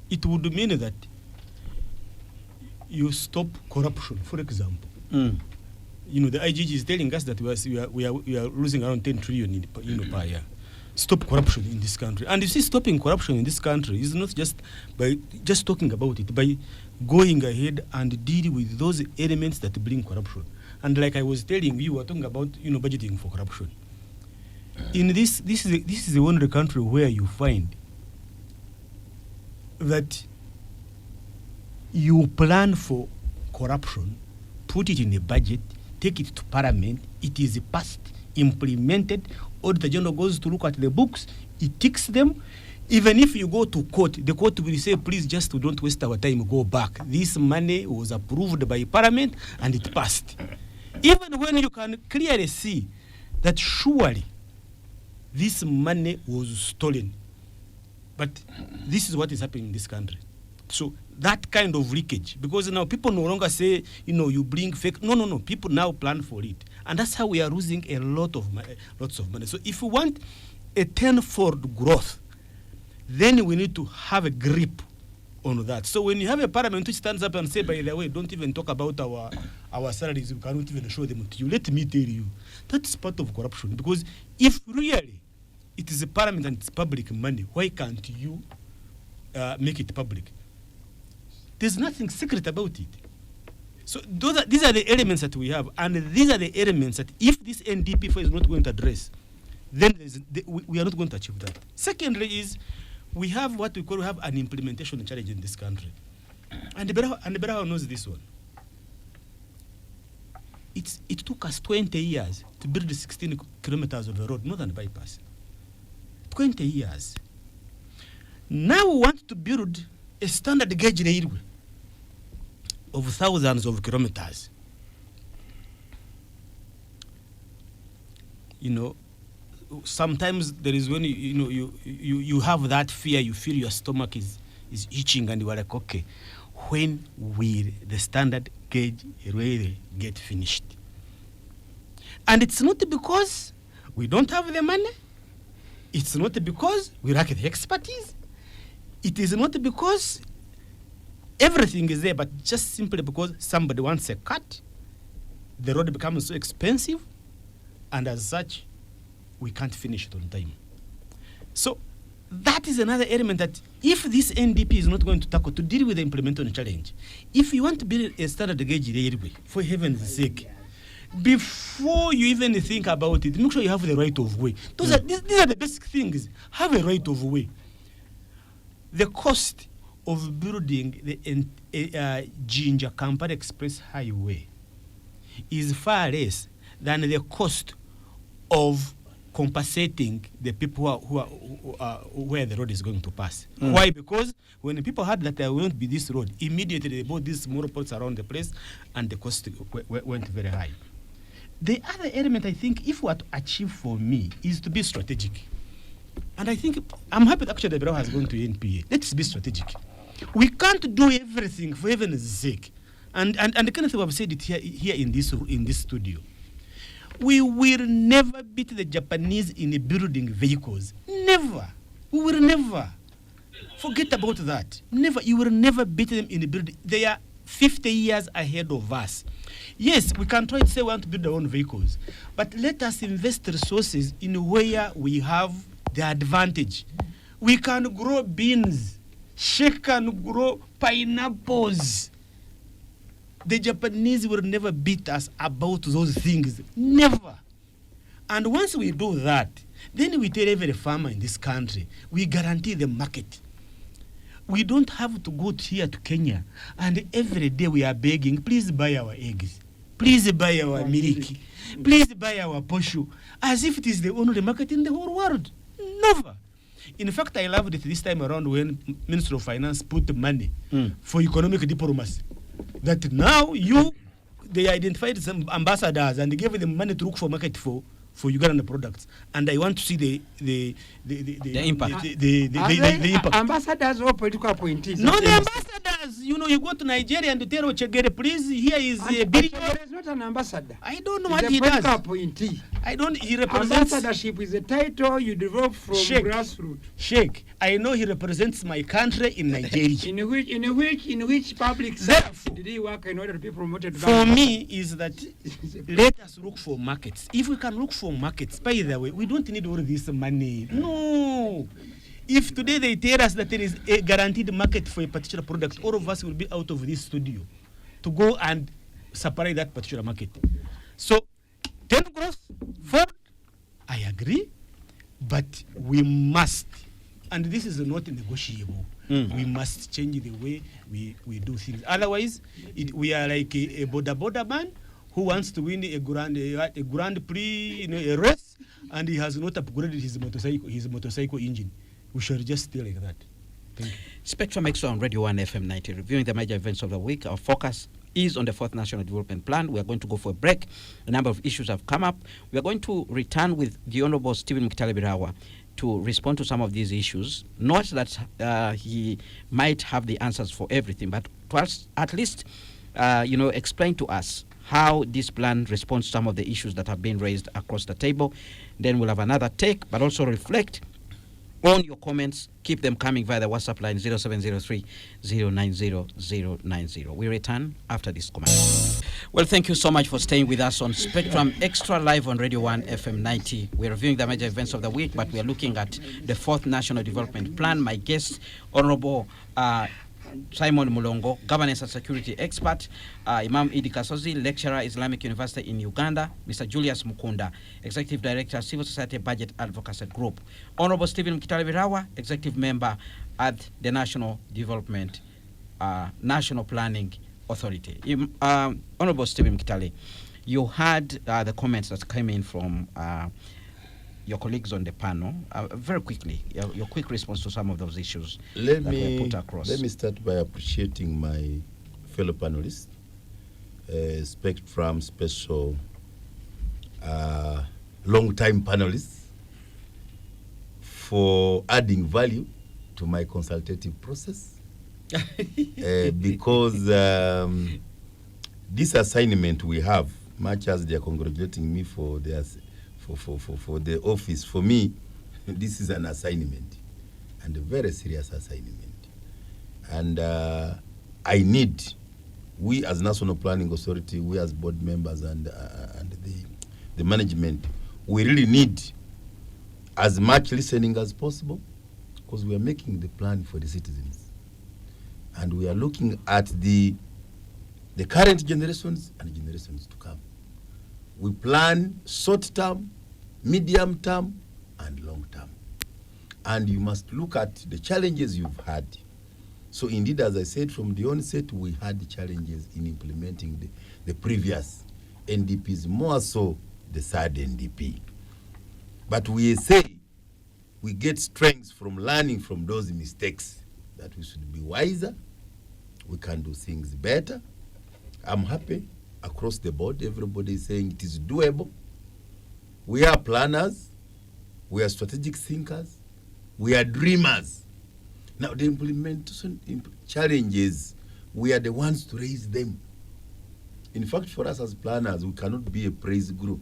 it would mean that you stop corruption, for example. You know, the IGG is telling us that we are losing around 10 trillion per year. Stop corruption in this country. And you see, stopping corruption in this country is not just by just talking about it, by going ahead and dealing with those elements that bring corruption. And like I was telling you, we're talking about, budgeting for corruption. In this is the only country where you find that you plan for corruption, put it in a budget, take it to Parliament, it is passed, implemented, Auditor General goes to look at the books, it ticks them. Even if you go to court, the court will say, please just don't waste our time, go back. This money was approved by Parliament and it passed. Even when you can clearly see that surely this money was stolen. But this is what is happening in this country. So that kind of leakage, because now people no longer say, you bring fake. No. People now plan for it. And that's how we are losing lots of money. So if we want a tenfold growth, then we need to have a grip on that. So when you have a parliament which stands up and say, by the way, don't even talk about our salaries, we cannot even show them to you. Let me tell you, that's part of corruption. Because if really it is a parliament and it's public money, why can't you make it public? There's nothing secret about it. So these are the elements that we have, and these are the elements that if this NDP is not going to address, then we are not going to achieve that. Secondly is, we have an implementation challenge in this country. And the Beraho knows this one. It took us 20 years to build 16 kilometers of a road, not than bypass. 20 years. Now we want to build a standard gauge railway of thousands of kilometers. You know, sometimes there is when you have that fear, you feel your stomach is itching, and you are like, okay, when will the standard gauge railway get finished? And it's not because we don't have the money. It's not because we lack the expertise. It is not because everything is there, but just simply because somebody wants a cut. The road becomes so expensive, and as such, we can't finish it on time. So that is another element that if this NDP is not going to tackle to deal with the implementation challenge, if you want to build a standard gauge railway, for heaven's sake, before you even think about it, make sure you have the right of way. These are the basic things. Have a right of way. The cost of building the Ginger Kampala Express Highway is far less than the cost of compensating the people who are where the road is going to pass. Why? Because when the people heard that there won't be this road, immediately they bought these small plots around the place, and the cost went very high. The other element, I think, if we are to achieve for me, is to be strategic. And I think, I'm happy that actually the Bureau has gone to NPA. Let's be strategic. We can't do everything for heaven's sake. And Kenneth have said it here in this studio. We will never beat the Japanese in building vehicles. Never. We will never. Forget about that. Never. You will never beat them in building. They are 50 years ahead of us. Yes, we can try to say we want to build our own vehicles, but let us invest resources in where we have the advantage. We can grow beans. Sheikh can grow pineapples. The Japanese will never beat us about those things. Never. And once we do that, then we tell every farmer in this country, we guarantee the market. We don't have to go here to Kenya, and every day we are begging, please buy our eggs. Please buy our milk. Please buy our posho. As if it is the only market in the whole world. Never. In fact, I loved it this time around when Minister of Finance put money for economic diplomacy. That now they identified some ambassadors and they gave them money to look for market for Ugandan products. And I want to see the impact. The impact. Ambassadors or political appointees? No, the ambassadors. You go to Nigeria and tell Chegere, please, here is a billion. Chegere is not an ambassador. I don't know He's what he a political does. appointee. He represents... Ambassadorship is a title you develop from grassroots. Sheikh, I know he represents my country in Nigeria. in which public sector did he work in order to be promoted? For me, is that let us look for markets. If we can look for markets, by the way, we don't need all this money. No. If today they tell us that there is a guaranteed market for a particular product, all of us will be out of this studio to go and supply that particular market. So, 10 growth, 4, I agree, but we must, and this is not negotiable, we must change the way we do things. Otherwise, we are like a border man who wants to win a grand prix, a race, and he has not upgraded his motorcycle engine. We should just stay like that. Thank you. Spectrum Xtra on Radio 1 FM 90, reviewing the major events of the week. Our focus is on the 4th National Development Plan. We are going to go for a break. A number of issues have come up. We are going to return with the Honorable Stephen Mkitale-Birawa to respond to some of these issues. Not that he might have the answers for everything, but to at least explain to us how this plan responds to some of the issues that have been raised across the table. Then we'll have another take, but also reflect on your comments. Keep them coming via the WhatsApp line 0703 090 090. We return after this comment. Well, thank you so much for staying with us on Spectrum Xtra live on Radio 1 FM 90. We're reviewing the major events of the week, but we are looking at the 4th National Development Plan. My guest, Honorable Simon Mulongo, governance and security expert, Imam Idi Kasozi, lecturer, Islamic University in Uganda, Mr. Julius Mukunda, executive director, Civil Society Budget Advocacy Group, Honorable Stephen Mkitale-Birawa, executive member at the National Development, National Planning Authority. Honorable Stephen Mkitale, you heard the comments that came in from your colleagues on the panel, very quickly, your quick response to some of those issues Let that me were put across. let me start by appreciating my fellow panelists, Spectrum special long-time panelists, for adding value to my consultative process. Because this assignment we have, much as they are congratulating me for their for the office, for me, this is an assignment, and a very serious assignment. And I need, we as National Planning Authority, we as board members and the management, we really need as much listening as possible, because we are making the plan for the citizens. And we are looking at the current generations and generations to come. We plan short term, medium term, and long term. And you must look at the challenges you've had. So indeed, as I said from the onset, we had challenges in implementing the previous NDPs, more so the third NDP. But we say we get strength from learning from those mistakes, that we should be wiser, we can do things better. I'm happy across the board, everybody is saying it is doable. We are planners, we are strategic thinkers, we are dreamers. Now the implementation challenges, we are the ones to raise them. In fact, for us as planners, we cannot be a praise group.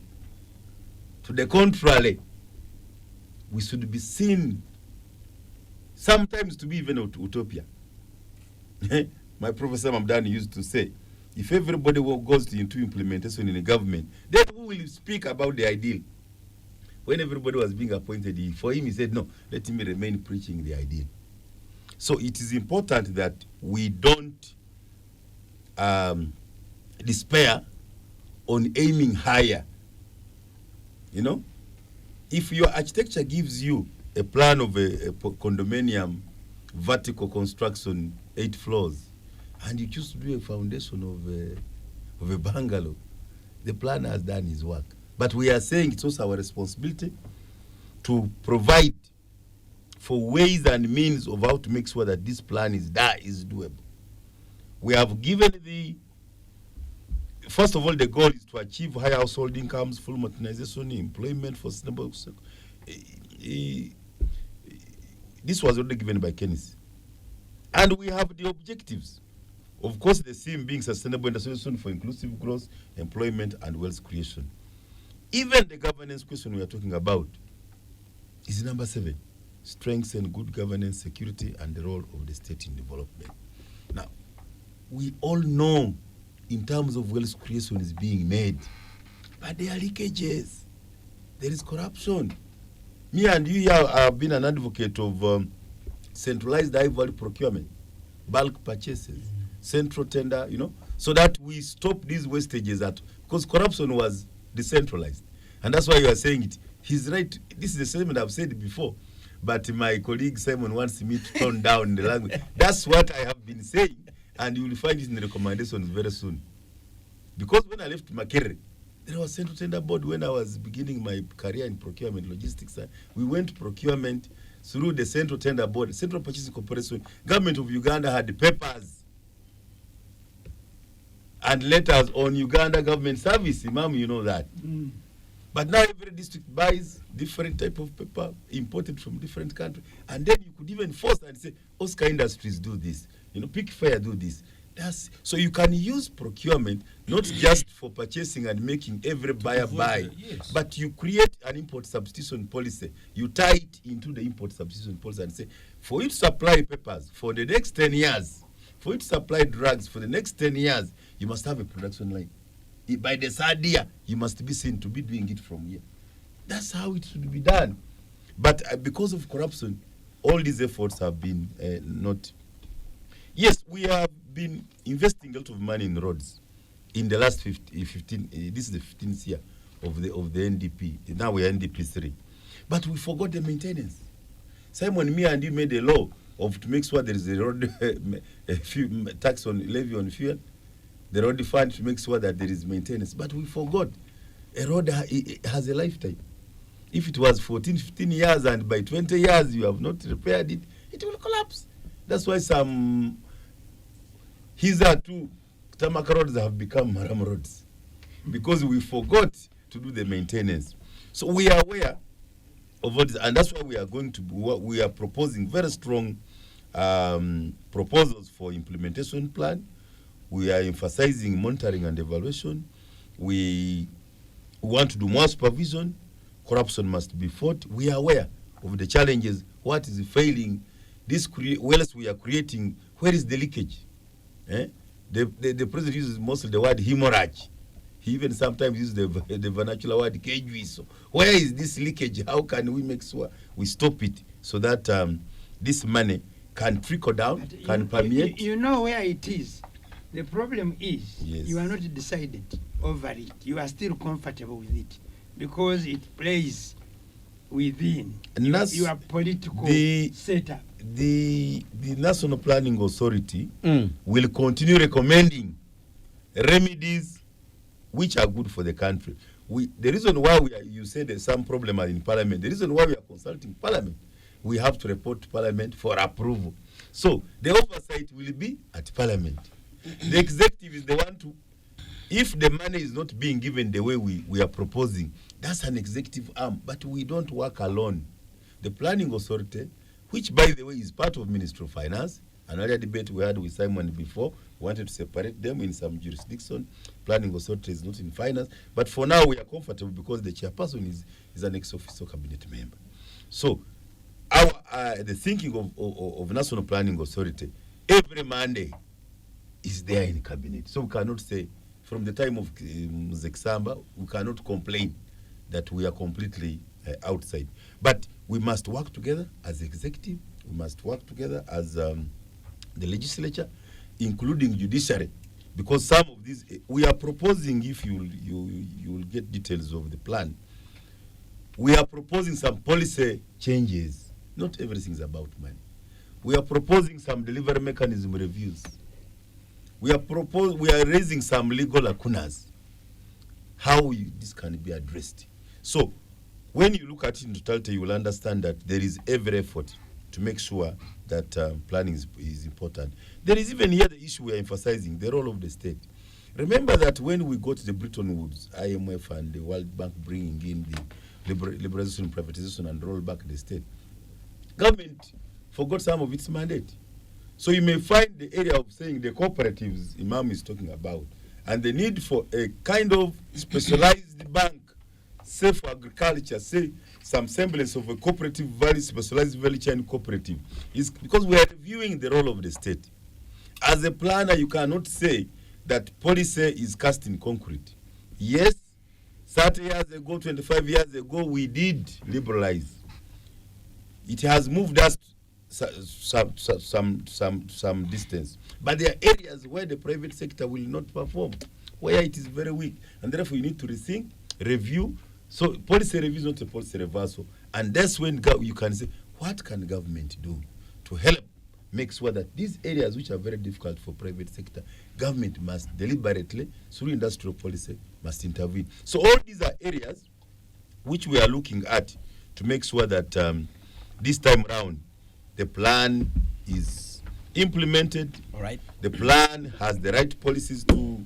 To the contrary, we should be seen sometimes to be even utopia. My Professor Mamdani used to say, if everybody goes into implementation in a government, then who will speak about the ideal? When everybody was being appointed, for him he said, no, let him remain preaching the ideal. So it is important that we don't despair on aiming higher. You know, if your architecture gives you a plan of a condominium vertical construction, 8 floors, and you choose to do a foundation of a bungalow, the planner has done his work. But we are saying it's also our responsibility to provide for ways and means of how to make sure that this plan is doable. We have given first of all, the goal is to achieve high household incomes, full modernization, employment for sustainable. This was already given by Kenneth. And we have the objectives. Of course, the theme being sustainable industrialization for inclusive growth, employment, and wealth creation. Even the governance question we are talking about is number 7. Strengthen good governance, security, and the role of the state in development. Now, we all know in terms of wealth creation is being made, but there are leakages. There is corruption. Me and you here have been an advocate of centralized high-value procurement, bulk purchases, central tender, so that we stop these wastages because corruption was decentralized. And that's why you are saying it. He's right. This is the statement I've said before, but my colleague Simon wants me to tone down the language. That's what I have been saying, and you will find it in the recommendations very soon. Because when I left Makere, there was Central Tender Board when I was beginning my career in procurement, logistics. We went to procurement through the Central Tender Board, Central Purchasing Corporation. Government of Uganda had the papers and letters on Uganda government service. Imam, you know that. But now every district buys different type of paper imported from different countries. And then you could even force and say, Oscar Industries do this. Pick Fair do this. So you can use procurement not just for purchasing and making every buyer buy, but you create an import substitution policy. You tie it into the import substitution policy and say, for you to supply papers for the next 10 years, for you to supply drugs for the next 10 years, you must have a production line. By the 3rd year, you must be seen to be doing it from here. That's how it should be done. But because of corruption, all these efforts have been not. Yes, we have been investing a lot of money in roads in the last 15. This is the 15th year of the NDP. Now we are NDP 3, but we forgot the maintenance. Simon, me and you made a law to make sure there is a road tax on levy on fuel, the road fund to make sure that there is maintenance. But we forgot a road has a lifetime. If it was 14, 15 years and by 20 years you have not repaired it, it will collapse. That's why some hitherto tarmac roads have become maram roads, because we forgot to do the maintenance. So we are aware of what is, and that's why we are going to, we are proposing very strong proposals for implementation plan. We are emphasizing monitoring and evaluation. We want to do more supervision. Corruption must be fought. We are aware of the challenges. What is failing? This wells we are creating, where is the leakage? The president uses mostly the word hemorrhage. He even sometimes uses the vernacular word kejui. So where is this leakage? How can we make sure we stop it so that this money can trickle down, can permeate? You know where it is. The problem is Yes. you are not decided over it. You are still comfortable with it because it plays within And that's your political setup. The National Planning Authority will continue recommending remedies which are good for the country. The reason why you say there's some problem in Parliament, the reason why we are consulting Parliament, we have to report to Parliament for approval. So the oversight will be at Parliament. The executive is the one to, if the money is not being given the way we are proposing, that's an executive arm, but we don't work alone. The Planning Authority, which by the way is part of Ministry of Finance, an earlier debate we had with Simon before, we wanted to separate them in some jurisdiction. Planning Authority is not in finance, but for now we are comfortable because the chairperson is an ex-officio cabinet member. So the thinking of National Planning Authority, every Monday is there in cabinet. So we cannot say, from the time of Xtra, we cannot complain that we are completely outside. But we must work together as executive, we must work together as the legislature, including judiciary, because some of these, we are proposing, if you will get details of the plan, we are proposing some policy changes. Not everything is about money. We are proposing some delivery mechanism reviews. We are raising some legal lacunas. How this can be addressed. So, when you look at it in totality, you will understand that there is every effort to make sure that planning is important. There is even here the issue we are emphasizing, the role of the state. Remember that when we got the Bretton Woods, IMF and the World Bank bringing in the liberalization, privatization, and roll back the state, government forgot some of its mandate. So you may find the area of saying the cooperatives Imam is talking about, and the need for a kind of specialized bank, say for agriculture, say some semblance of a cooperative, very specialized value chain cooperative, is because we are reviewing the role of the state. As a planner, you cannot say that policy is cast in concrete. Yes, 30 years ago, 25 years ago, we did liberalize. It has moved us some distance. But there are areas where the private sector will not perform, where it is very weak. And therefore, you need to rethink, review. So policy review is not a policy reversal. And that's when you can say, what can government do to help make sure that these areas which are very difficult for private sector, government must deliberately, through industrial policy, must intervene. So all these are areas which we are looking at to make sure that this time around, the plan is implemented. All right. The plan has the right policies to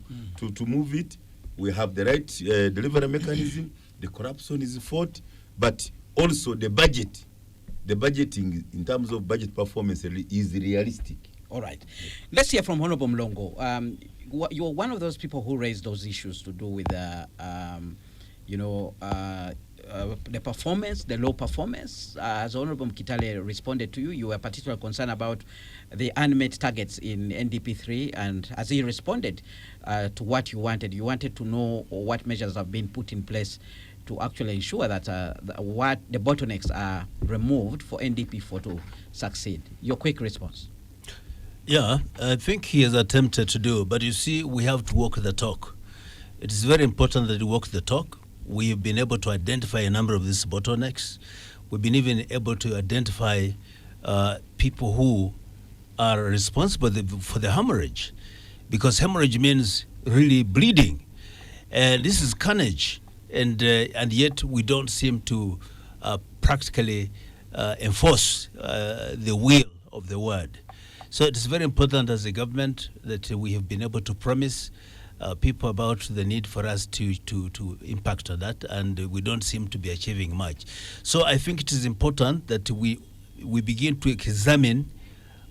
move it. We have the right delivery mechanism. The corruption is fought, but also the budgeting in terms of budget performance is realistic. All right. Let's hear from Honorable Mlongo. You're one of those people who raised those issues to do with the performance, the low performance. As Honorable Mkitale responded to you, you were particularly concerned about the unmet targets in NDP3, and as he responded to what you wanted to know what measures have been put in place to actually ensure that what the bottlenecks are removed for NDP4 to succeed. Your quick response. Yeah, I think he has attempted to do, but you see, we have to walk the talk. It is very important that we walk the talk. We've been able to identify a number of these bottlenecks. We've been even able to identify people who are responsible for the hemorrhage, because hemorrhage means really bleeding, and this is carnage, and yet we don't seem to practically enforce the will of the word. So it's very important as a government that we have been able to promise people about the need for us to impact on that, and we don't seem to be achieving much. So I think it is important that we begin to examine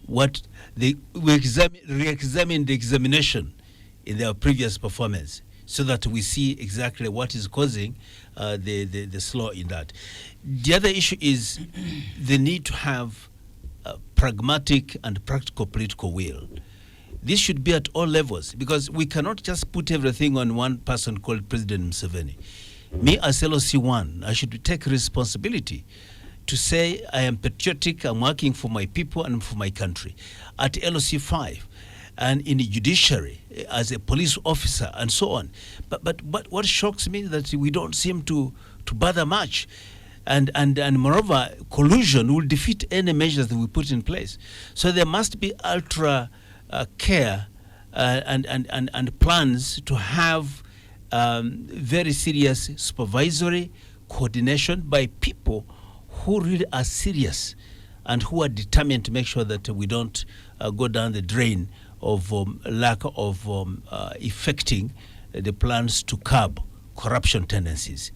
re-examine the examination in their previous performance, so that we see exactly what is causing the slow in that. The other issue is the need to have pragmatic and practical political will. This should be at all levels, because we cannot just put everything on one person called President Museveni. Me as LOC1, I should take responsibility to say I am patriotic, I'm working for my people and for my country. At LOC5 and in the judiciary, as a police officer and so on. But what shocks me is that we don't seem to bother much. And moreover, collusion will defeat any measures that we put in place. So there must be ultra care and plans to have very serious supervisory coordination by people who really are serious and who are determined to make sure that we don't go down the drain of lack of effecting the plans to curb corruption tendencies.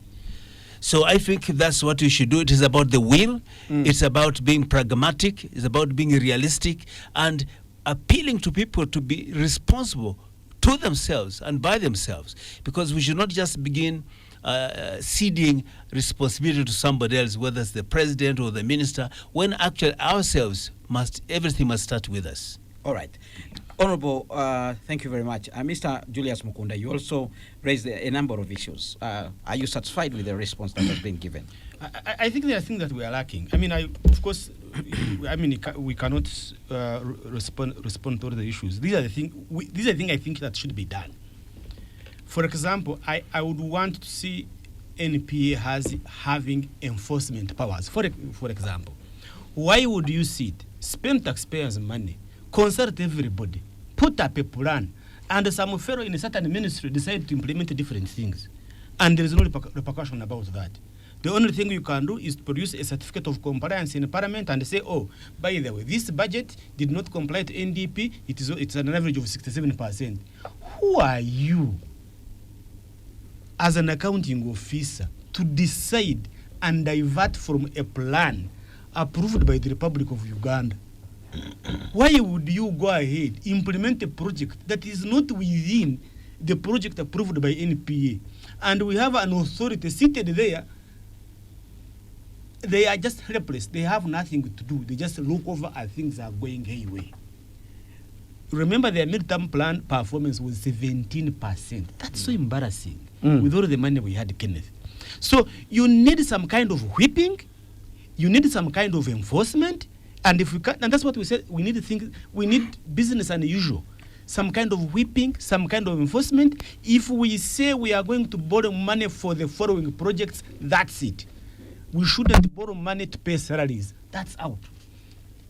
So I think that's what we should do. It is about the will. It's about being pragmatic. It's about being realistic and appealing to people to be responsible to themselves and by themselves, because we should not just begin ceding responsibility to somebody else, whether it's the president or the minister, when actually ourselves everything must start with us. All right. Honorable, thank you very much. Mr. Julius Mukunda, you also raised a number of issues. Are you satisfied with the response that has been given? I think there are things that we are lacking. I mean, of course, we cannot respond to all the issues. These are the things I think that should be done. For example, I would want to see NPA having enforcement powers. For example, why would you sit, spend taxpayers' money, consult everybody, put up a plan, and some fellow in a certain ministry decide to implement different things, and there is no repercussion about that? The only thing you can do is produce a certificate of compliance in Parliament and say, oh, by the way, this budget did not comply to NDP, it's an average of 67%. Who are you, as an accounting officer, to decide and divert from a plan approved by the Republic of Uganda? Why would you go ahead, implement a project that is not within the project approved by NPA? And we have an authority seated there. They are just helpless. They have nothing to do. They just look over and things are going hayway. Remember, their midterm plan performance was 17%. That's so embarrassing with all the money we had, Kenneth. So you need some kind of whipping. You need some kind of enforcement. And if we can, and that's what we said, we need business as usual. Some kind of whipping, some kind of enforcement. If we say we are going to borrow money for the following projects, that's it. We shouldn't borrow money to pay salaries. That's out.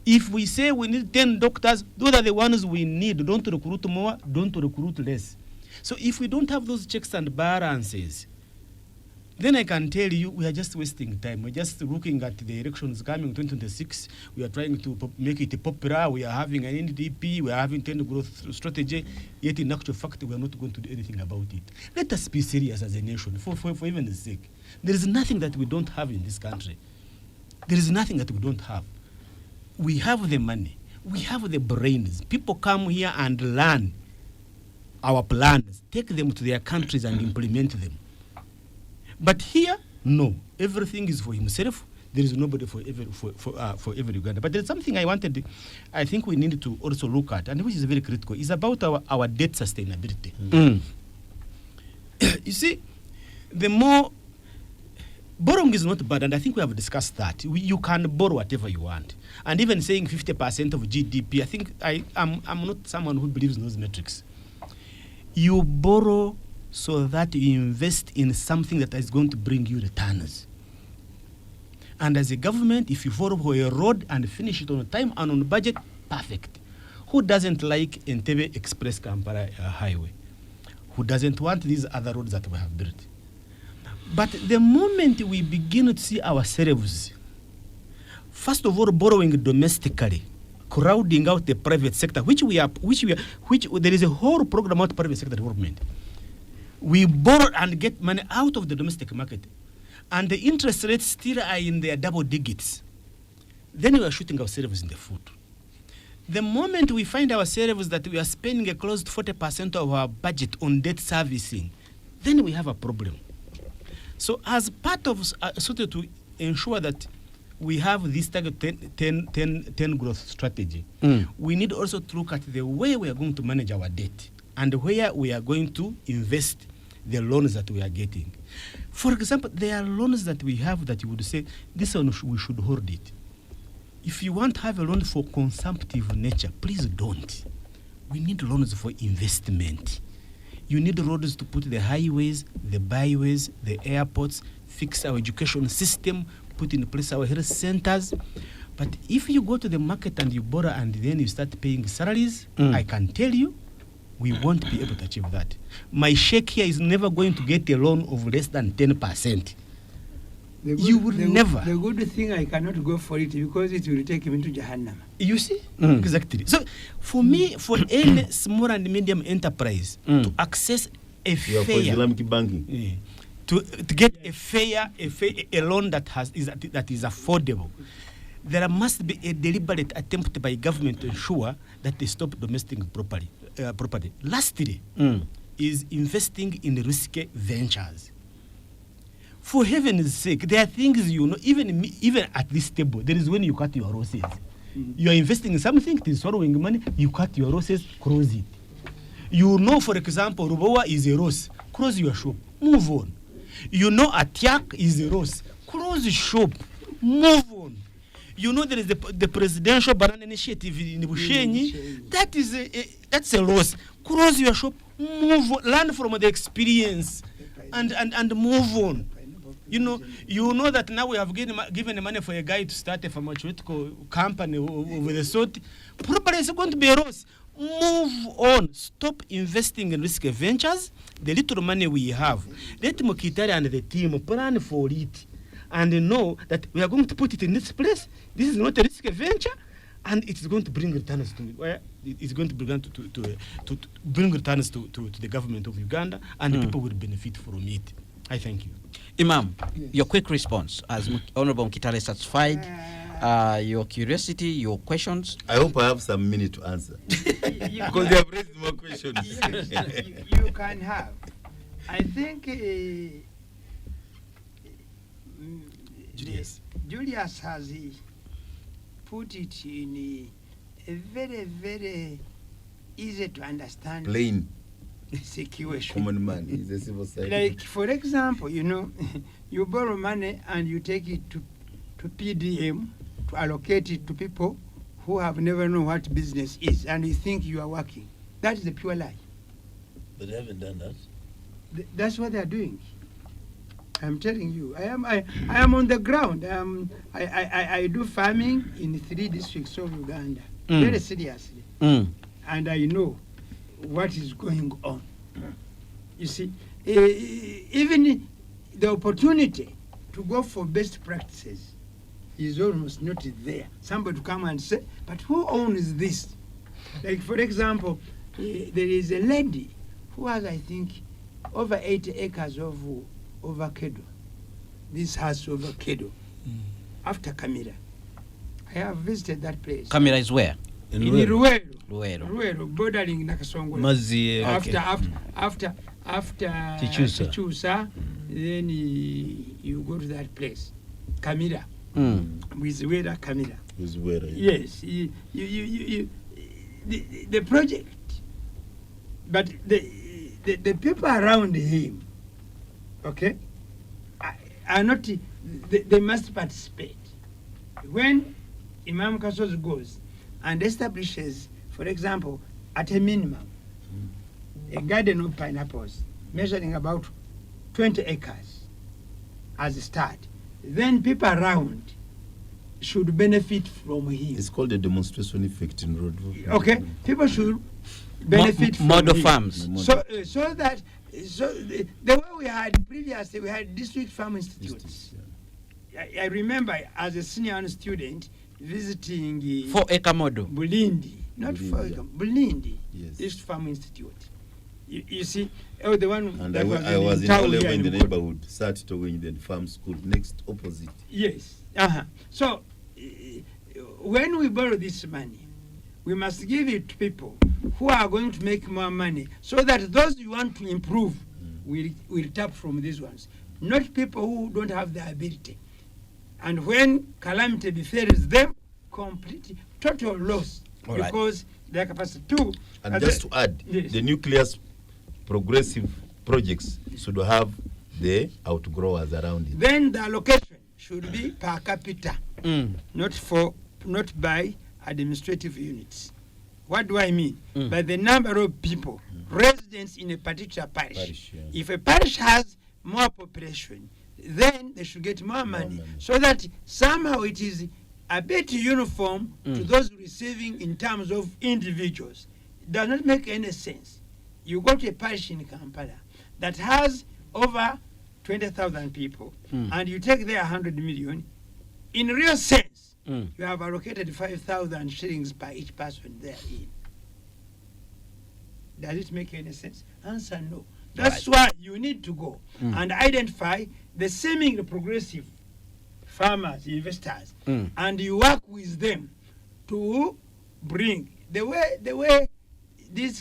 If we say we need 10 doctors, those are the ones we need. Don't recruit more, don't recruit less. So if we don't have those checks and balances, then I can tell you we are just wasting time. We're just looking at the elections coming 2026. We are trying to make it popular. We are having an NDP. We are having 10 growth strategy. Yet in actual fact, we are not going to do anything about it. Let us be serious as a nation, for even sake. There is nothing that we don't have in this country. There is nothing that we don't have. We have the money. We have the brains. People come here and learn our plans, take them to their countries and implement them. But here, no. Everything is for himself. There is nobody for every Uganda. But there's something I think we need to also look at, and which is very critical. It's about our debt sustainability. You see, the more borrowing is not bad, and I think we have discussed that. You can borrow whatever you want. And even saying 50% of GDP, I think I'm not someone who believes in those metrics. You borrow so that you invest in something that is going to bring you returns. And as a government, if you borrow for a road and finish it on time and on budget, perfect. Who doesn't like Entebbe Express Kampala highway? Who doesn't want these other roads that we have built? But the moment we begin to see ourselves first of all, borrowing domestically, crowding out the private sector, which there is a whole program about private sector development. We borrow and get money out of the domestic market, and the interest rates still are in their double digits. Then we are shooting ourselves in the foot. The moment we find ourselves that we are spending a close to 40% of our budget on debt servicing, then we have a problem. So as part of sort of to ensure that we have this target 10 growth strategy, we need also to look at the way we are going to manage our debt and where we are going to invest the loans that we are getting. For example, there are loans that we have that you would say, this one we should hold it. If you want to have a loan for consumptive nature, please don't. We need loans for investment. You need roads to put the highways, the byways, the airports, fix our education system, put in place our health centers. But if you go to the market and you borrow and then you start paying salaries, I can tell you, we won't be able to achieve that. My sheikh here is never going to get a loan of less than 10%. You will never. The good thing, I cannot go for it because it will take me to Jahannam. You see? Exactly. So for me, for any small and medium enterprise to access a fair, for Islamic banking. To get a loan that is affordable, there must be a deliberate attempt by government to ensure that they stop domestic property. Lastly, is investing in risky ventures. For heaven's sake, there are things even at this table, there is when you cut your losses. You are investing in something, it is swallowing money, you cut your losses, close it. You know, for example, Rubawa is a loss, close your shop, move on. You know, Atiak is a loss, close the shop, move on. You know, there is the presidential banana initiative in Bushenyi, that's a loss. Close your shop, move on, learn from the experience, and move on. You know that now we have given the money for a guy to start a pharmaceutical company over the sort. Probably it's going to be a loss. Move on. Stop investing in risky ventures. The little money we have, let Mokitari and the team plan for it, and know that we are going to put it in this place. This is not a risky venture, and it is going to bring returns to. It's going to bring to bring returns to the government of Uganda, and people will benefit from it. I thank you. Imam, your quick response as Honorable Mkitale satisfied your curiosity, your questions. I hope I have some minute to answer. Because they have raised more questions. You can have. I think Julius has put it in a very, very easy to understand plain situation. Common man is a civil society. Like, for example, you borrow money and you take it to PDM to allocate it to people who have never known what business is, and you think you are working. That is a pure lie. But they haven't done that. That's what they are doing. I'm telling you. I am on the ground. I do farming in 3 districts of Uganda, very seriously, and I know what is going on. You see, even the opportunity to go for best practices is almost not there. Somebody to come and say, but who owns this? Like, for example, there is a lady who has, I think, over 80 acres of avocado. This has avocado after Camila. I have visited that place. Camila is where? In Ruero, bordering Nakasongo. Mazi, After Chichusa, then you go to that place, Camila. With where Camila. With where? Yes, the project, but the people around him, okay, are not. They must participate. When Imam Kasos goes and establishes, for example, at a minimum, a garden of pineapples measuring about 20 acres as a start, then people around should benefit from him. It's called a demonstration effect in road. Okay, people should benefit from model him. farms. So the way we had previously, we had district farm institutes. I remember as a senior student visiting 4-acre model. Bulindi, not Bulindi, 4 acre, yeah. Bulindi, Yes. East Farm Institute. You see, the one And that I was in town Olevo here in the Bukono. neighborhood, sat to the farm school next opposite. Yes. So, when we borrow this money, we must give it to people who are going to make more money, so that those you want to improve will tap from these ones, not people who don't have the ability. And when calamity befalls them, complete total loss, All right. because their capacity too. And just to add, Yes. the nucleus progressive projects should have the outgrowers around it. Then the allocation should be per capita, Mm. not by administrative units. What do I mean? Mm. By the number of people, residents in a particular parish. Parish, yeah. If a parish has more population, then they should get more money, money. so that somehow it is a bit uniform to those receiving in terms of individuals. It does not make any sense. You go to a parish in Kampala that has over 20,000 people, and you take there 100 million. In real sense, you have allocated 5,000 shillings per each person therein. Does it make any sense? Answer no. That's why you need to go and identify the seemingly progressive farmers, investors, and you work with them to bring the way these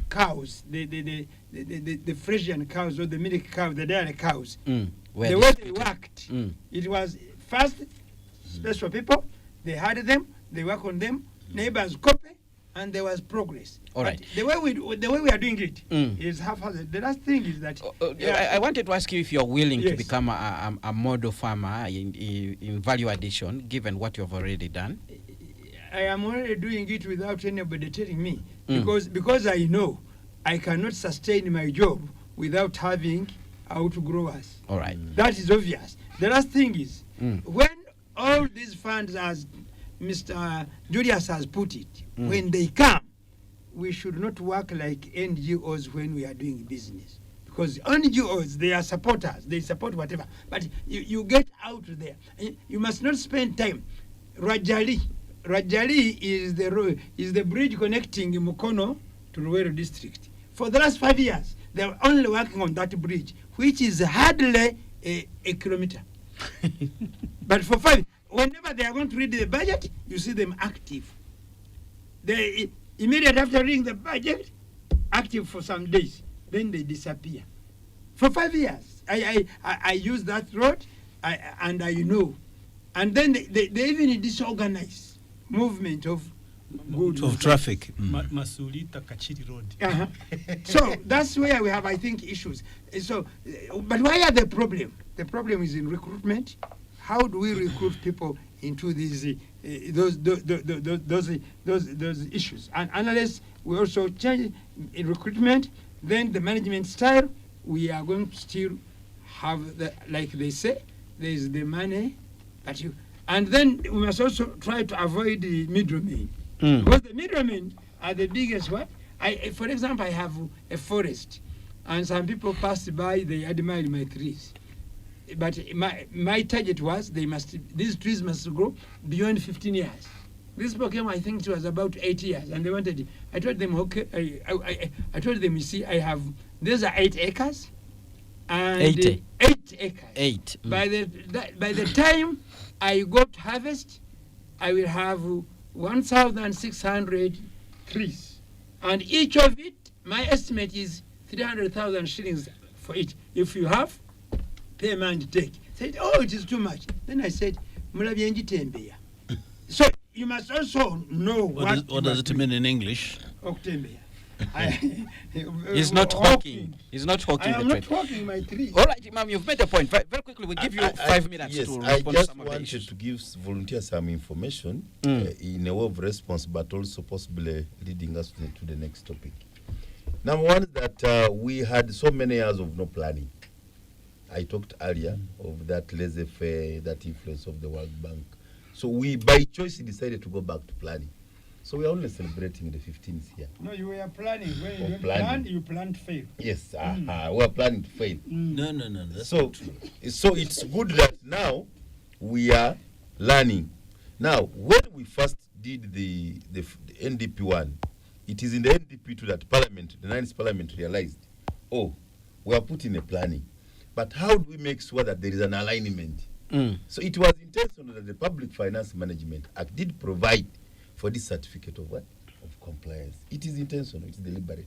cows, the Frisian cows or the milk cows, the dairy cows, the way they worked, it was first special people, they had them, they work on them, neighbors copy, and there was progress. All right. But the way we are doing it is haphazard. The last thing is that I wanted to ask you if you're willing to Yes. become a model farmer in value addition, given what you've already done. I am already doing it without anybody telling me, because I know I cannot sustain my job without having outgrowers. All right. That is obvious. The last thing is, when all these funds, as Mr. Julius has put it, when they come, we should not work like NGOs when we are doing business. Because NGOs, they are supporters, they support whatever. But you get out there. You must not spend time. Rajali is the bridge connecting Mukono to Ruwero district. For the last 5 years, they are only working on that bridge, which is hardly a kilometer. But for 5, whenever they are going to read the budget, you see them active. They immediately after reading the budget, active for some days, then they disappear. For 5 years, I use that road, and I know. And then they even disorganize movement of goods. Of traffic. Masulita Kachiri Road. So that's where we have, I think, issues. So, but why are the problem? The problem is in recruitment. How do we recruit people into these those issues? And unless we also change in recruitment, then the management style, we are going to still have the, like they say, there is the money, but you, and then we must also try to avoid the middlemen, because the middlemen are the biggest one. For example, I have a forest, and some people passed by, they admired my trees. But my target was these trees must grow beyond 15 years. These people came, I think it was about 8 years, and they wanted. I told them, okay. I told them, you see, these are 8 acres, and 80. 8 acres. 8. By the time I go to harvest, I will have 1,600 trees, and each of it, my estimate is 300,000 shillings for it. If you have, pay man to take. Said, oh, it is too much. Then I said, mulabye njitembeya. So you must also know What does it mean in English? Okutembeya. He's not hawking. He's not hawking I am the not trade. hawking my tree. All right, Imam, you've made a point. Very quickly, we'll give you 5 minutes yes, to I respond to just some of the wanted issues. to give volunteers some information in a way of response, but also possibly leading us to the next topic. Number one is that we had so many years of no planning. I talked earlier of that laissez-faire, that influence of the World Bank. So we, by choice, decided to go back to planning. So we are only celebrating the 15th year. No, you were planning. When Oh, you planning. you planned to fail. Yes, we are planning to fail. No, that's So, not true. so it's good that now we are learning. Now, when we first did the NDP one, it is in the NDP too that Parliament, the 9th Parliament, realized, oh, we are putting a planning. But how do we make sure that there is an alignment? So it was intentional that the Public Finance Management Act did provide for this certificate of what? Of compliance. It is intentional, it is deliberate.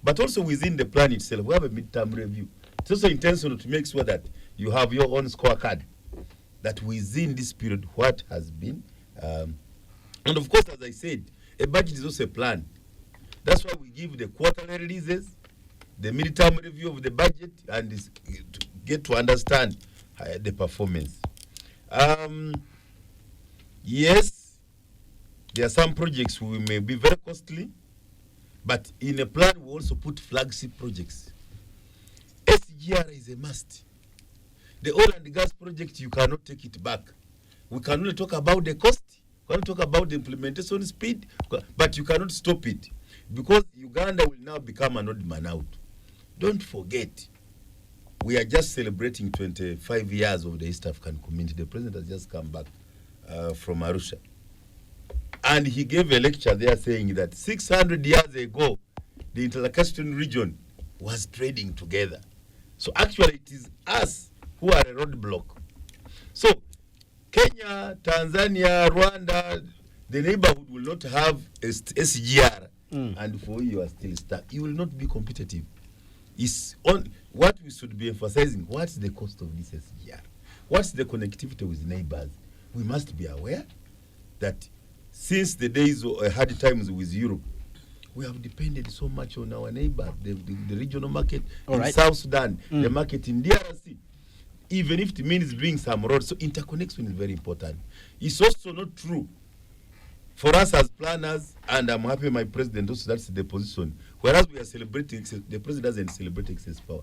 But also within the plan itself, we have a midterm review. It's also intentional to make sure that you have your own scorecard, that within this period, what has been. And of course, as I said, a budget is also a plan. That's why we give the quarterly releases, the midterm review of the budget, and to get to understand the performance. Yes, there are some projects we may be very costly, but in a plan we also put flagship projects. SGR is a must. The oil and gas project, you cannot take it back. We can only talk about the cost, we can talk about the implementation speed, but you cannot stop it because Uganda will now become an odd man out. Don't forget, we are just celebrating 25 years of the East African Community. The president has just come back from Arusha. And he gave a lecture there saying that 600 years ago, the Inter-Castron region was trading together. So actually, it is us who are a roadblock. So Kenya, Tanzania, Rwanda, the neighborhood will not have a SGR, and for you are still stuck. You will not be competitive. It's on what we should be emphasizing. What's the cost of this SGR? What's the connectivity with neighbors? We must be aware that since the days of hard times with Europe, we have depended so much on our neighbor, the regional market in South Sudan, the market in DRC, even if it means doing some roads. So interconnection is very important. It's also not true for us as planners, and I'm happy my president also, that's the position, whereas we are celebrating, the president doesn't celebrate excess power.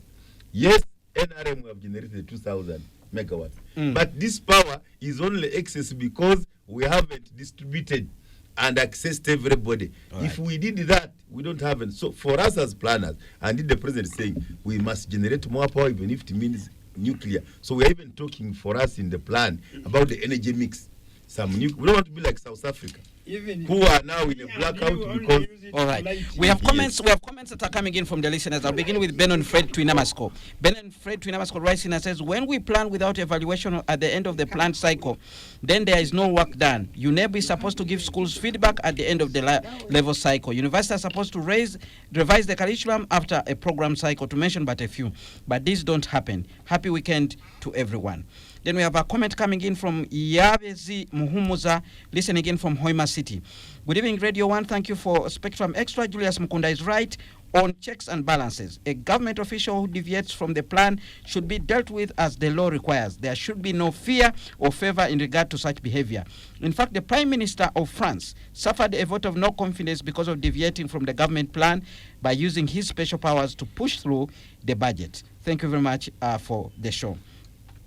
Yes, NRM we have generated 2,000 megawatts, but this power is only excess because we haven't distributed and accessed everybody. If we did that, we don't have it. So for us as planners, and the president is saying we must generate more power even if it means nuclear. So we're even talking for us in the plan about the energy mix. We don't want to be like South Africa, who are now in a blackout because. All right, we have comments. We have comments that are coming in from the listeners. I'll begin with Ben and Fred Twinamasko. Ben and Fred Twinamasko writes in and says, "When we plan without evaluation at the end of the planned cycle, then there is no work done. UNEB is supposed to give schools feedback at the end of the level cycle. Universities are supposed to revise the curriculum after a program cycle, to mention but a few. But these don't happen. Happy weekend to everyone." Then we have a comment coming in from Yabezi Muhumuza, listening in from Hoima City. Good evening, Radio 1. Thank you for Spectrum Xtra. Julius Mukunda is right on checks and balances. A government official who deviates from the plan should be dealt with as the law requires. There should be no fear or favor in regard to such behavior. In fact, the Prime Minister of France suffered a vote of no confidence because of deviating from the government plan by using his special powers to push through the budget. Thank you very much for the show.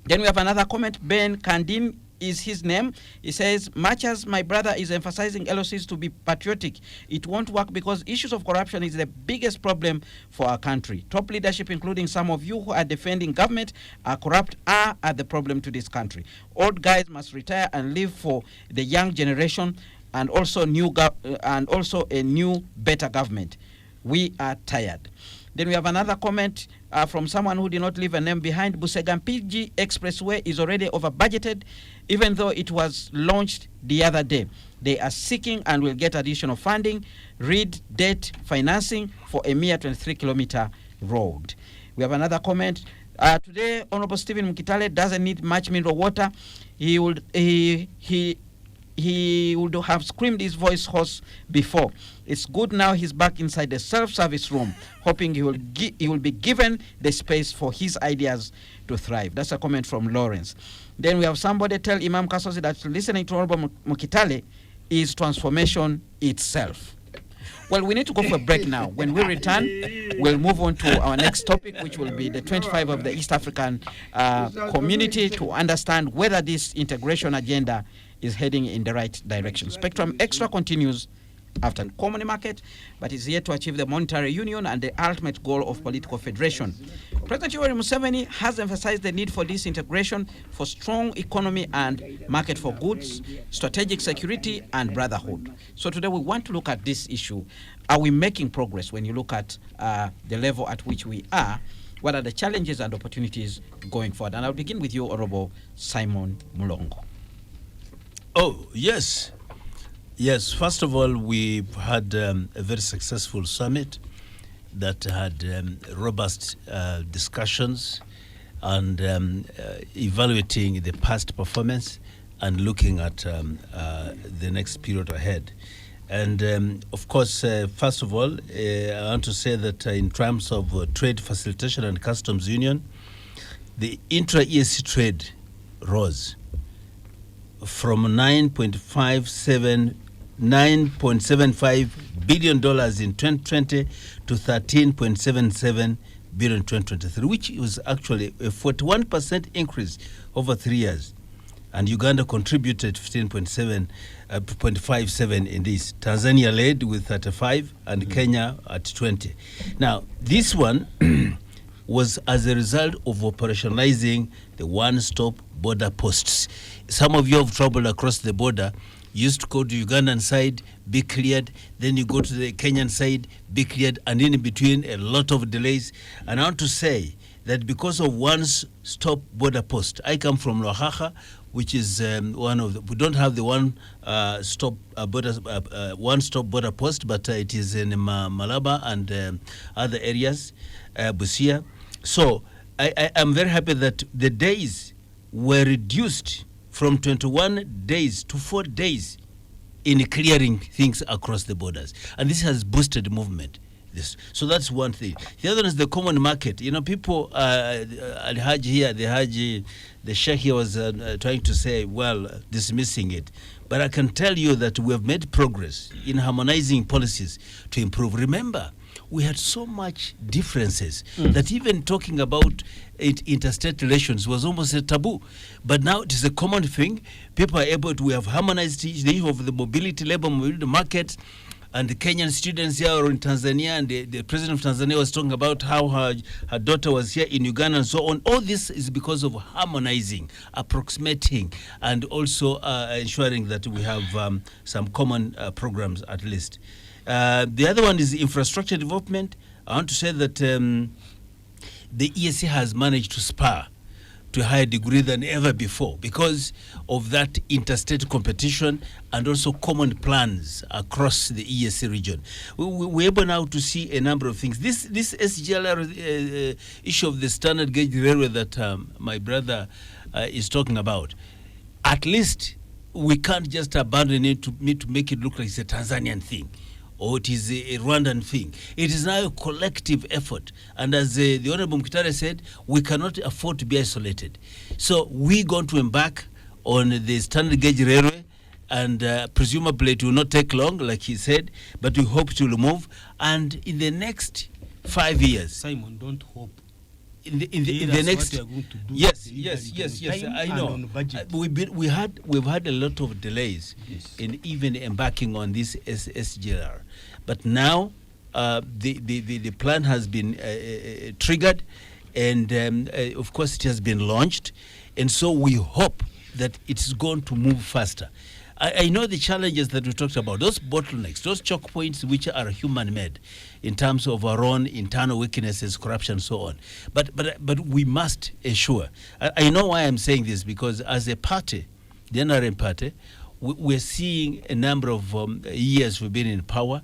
Then we have another comment. Ben Kandin is his name. He says, much as my brother is emphasizing LOCs to be patriotic, it won't work because issues of corruption is the biggest problem for our country. Top leadership, including some of you who are defending government, are corrupt, are the problem to this country. Old guys must retire and live for the young generation and also a new, better government. We are tired. Then we have another comment from someone who did not leave a name behind. Busegam PG Expressway is already over budgeted, even though it was launched the other day. They are seeking and will get additional funding, read debt financing for a mere 23-kilometer road. We have another comment. Today, Honorable Stephen Mkitale doesn't need much mineral water. He would have screamed his voice hoarse before. It's good now he's back inside the self-service room, hoping he will be given the space for his ideas to thrive. That's a comment from Lawrence. Then we have somebody tell Imam Kasosi that listening to Honorable Mukitale is transformation itself. Well, we need to go for a break now. When we return, we'll move on to our next topic, which will be the 25 of the East African community, to understand whether this integration agenda is heading in the right direction. Spectrum Xtra continues after the common market, but is yet to achieve the monetary union and the ultimate goal of political federation. President Yoweri Museveni has emphasized the need for this integration for strong economy and market for goods, strategic security, and brotherhood. So today we want to look at this issue. Are we making progress when you look at the level at which we are? What are the challenges and opportunities going forward? And I'll begin with you, Honorable Simon Mulongo. Oh, yes. Yes, first of all, we've had a very successful summit that had robust discussions and evaluating the past performance and looking at the next period ahead. And of course, first of all, I want to say that in terms of trade facilitation and customs union, the intra-EAC trade rose from $9.75 billion in 2020 to $13.77 billion in 2023, which was actually a 41% increase over 3 years. And Uganda contributed 15.57 in this. Tanzania led with 35 and Kenya at 20. Now, this one was as a result of operationalizing the one-stop border posts. Some of you have traveled across the border. You used to go to Ugandan side, be cleared, then you go to the Kenyan side, be cleared, and in between a lot of delays. And I want to say that because of one-stop border post, I come from Lohaha, which is one of we don't have the one-stop border post, but it is in Malaba and other areas, Busia. So I am very happy that the days were reduced from 21 days to 4 days in clearing things across the borders. And this has boosted movement. So that's one thing. The other is the common market. You know, people, Al-Hajj here, the Sheikh here was trying to say, well, dismissing it. But I can tell you that we have made progress in harmonizing policies to improve. Remember, we had so much differences that even talking about interstate relations was almost a taboo. But now it is a common thing. People are able to, we have harmonized the issue of the mobility, labor mobility market. And the Kenyan students here or in Tanzania, and the president of Tanzania was talking about how her daughter was here in Uganda and so on. All this is because of harmonizing, approximating, and also ensuring that we have some common programs at least. The other one is infrastructure development. I want to say that the EAC has managed to spur to a higher degree than ever before because of that interstate competition and also common plans across the EAC region. We're able now to see a number of things. This SGLR issue of the standard gauge railway that my brother is talking about, at least we can't just abandon it to make it look like it's a Tanzanian thing, or it is a Rwandan thing. It is now a collective effort. And as the Honorable Mkitare said, we cannot afford to be isolated. So we're going to embark on the standard gauge railway, and presumably it will not take long, like he said, but we hope it will move. And in the next 5 years... Simon, don't hope. In the next... Yes, I know. We've had a lot of delays in even embarking on this SGR. But now the plan has been triggered, and of course it has been launched. And so we hope that it's going to move faster. I know the challenges that we talked about, those bottlenecks, those choke points which are human-made in terms of our own internal weaknesses, corruption, and so on. But we must ensure. I know why I'm saying this, because as a party, the NRM party, we're seeing a number of years we've been in power.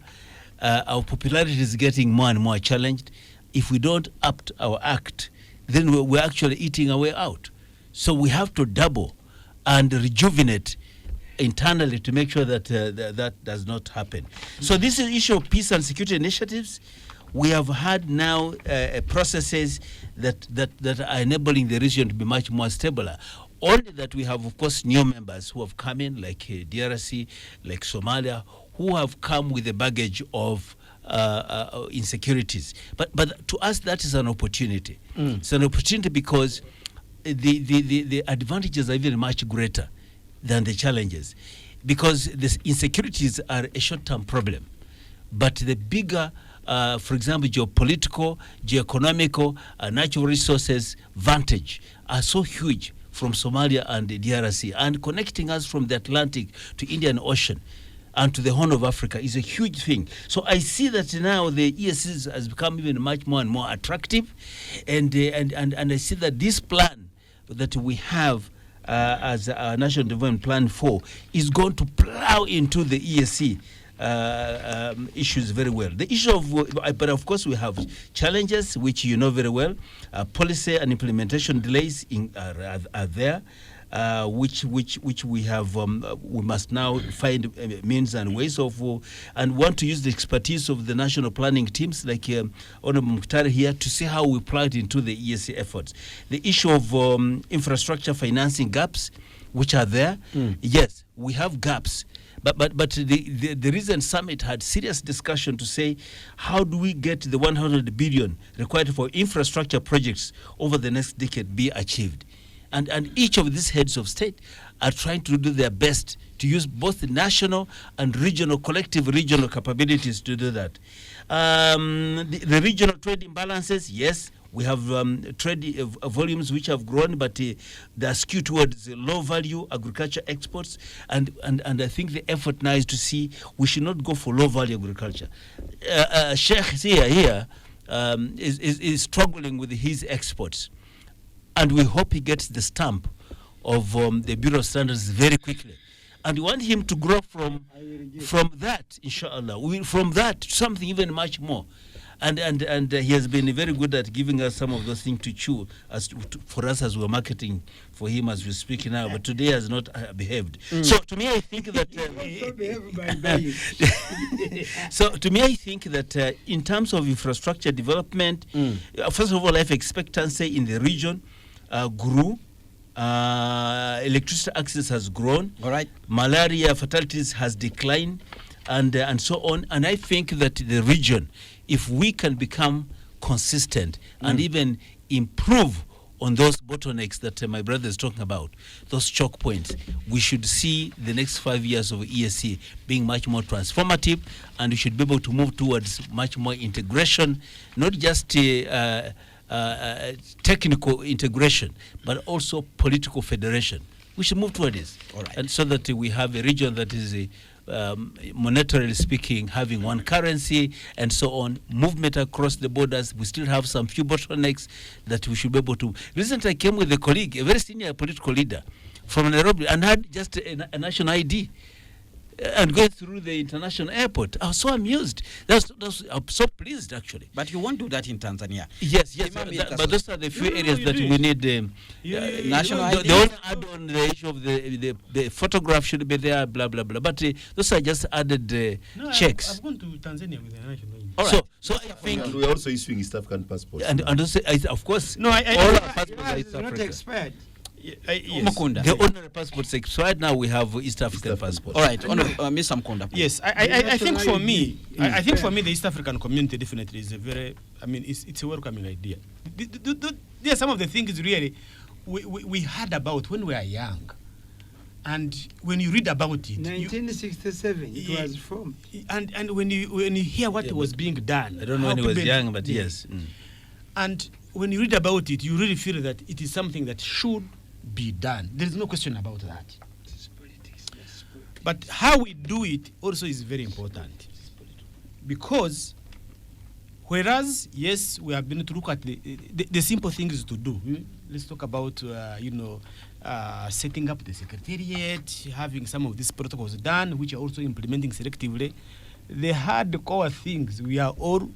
Our popularity is getting more and more challenged. If we don't up our act, then we're actually eating our way out. So we have to double and rejuvenate internally to make sure that that does not happen. So this is issue of peace and security initiatives. We have had now processes that are enabling the region to be much more stable. Only that we have, of course, new members who have come in, like DRC, like Somalia, who have come with the baggage of insecurities. But to us, that is an opportunity. It's an opportunity because the advantages are even much greater than the challenges. because the insecurities are a short-term problem. But the bigger, for example, geopolitical, geoeconomical, natural resources vantage are so huge from Somalia and the DRC, and connecting us from the Atlantic to Indian Ocean and to the Horn of Africa is a huge thing. So I see that now the ESCs has become even much more and more attractive, and I see that this plan that we have as a National Development Plan 4 is going to plow into the ESC issues very well. The issue of, but of course we have challenges which you know very well. Policy and implementation delays are there, which we have. We must now find means and ways of, and want to use the expertise of the national planning teams like Honorable Mukhtar here to see how we apply it into the ESC efforts. The issue of infrastructure financing gaps, which are there. Yes, we have gaps. But the recent summit had serious discussion to say, how do we get the 100 billion required for infrastructure projects over the next decade be achieved? And each of these heads of state are trying to do their best to use both the national and regional, collective regional capabilities to do that. The regional trade imbalances, yes, we have trade volumes which have grown, but they are skewed towards low value agriculture exports. And I think the effort now is to see we should not go for low value agriculture. Sheikh here is struggling with his exports. And we hope he gets the stamp of the Bureau of Standards very quickly. And we want him to grow from that, inshallah. From that to something even much more. And he has been very good at giving us some of those things to chew for us as we're marketing for him as we speak now. But today has not behaved. So to me, I think that. So to me, I think that in terms of infrastructure development, first of all, life expectancy in the region grew. Electricity access has grown. All right. Malaria fatalities has declined, and so on. And I think that the region, if we can become consistent and even improve on those bottlenecks that my brother is talking about, those choke points, we should see the next 5 years of ESC being much more transformative, and we should be able to move towards much more integration, not just technical integration, but also political federation. We should move toward this, and so that we have a region that is monetarily speaking, having one currency and so on, movement across the borders. We still have some few bottlenecks that we should be able to. Recently, I came with a colleague, a very senior political leader from Nairobi, and had just a national ID. And going through the international airport, I was so amused. I'm so pleased, actually. But you won't do that in Tanzania. Yes, but those are the few areas that we need. National ID. They only add on the issue of the photograph should be there, blah, blah, blah. But those are just added checks. I've gone to Tanzania with the national ID. All right. So I think. And we're also issuing East African passports. And also, of course, no, all our passports are East not Africa. expired. Yes. The honorary passports expired. Now we have East African passports. All right, Ms. Mkunda. Yes, I think for me, I think for me, the East African community definitely is a very, it's a welcoming idea. There are some of the things really we heard about when we were young, and when you read about it, 1967, it was formed. And when you hear what was being done, I don't know when he was young, but yes. And when you read about it, you really feel that it is something that should be done. There is no question about that. It's politics. But how we do it also is very important. Because whereas, yes, we have been to look at the simple things to do. Let's talk about, setting up the secretariat, having some of these protocols done, which are also implementing selectively. The hardcore things we are all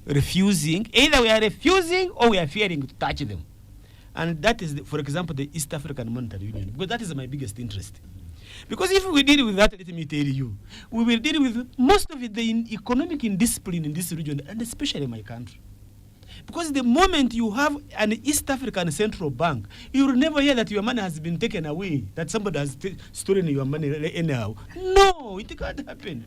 refusing. Either we are refusing or we are fearing to touch them. And that is, for example, the East African Monetary Union, because that is my biggest interest. Because if we deal with that, let me tell you, we will deal with most of the economic indiscipline in this region, and especially my country. Because the moment you have an East African central bank, you will never hear that your money has been taken away, that somebody has stolen your money anyhow. No, it can't happen.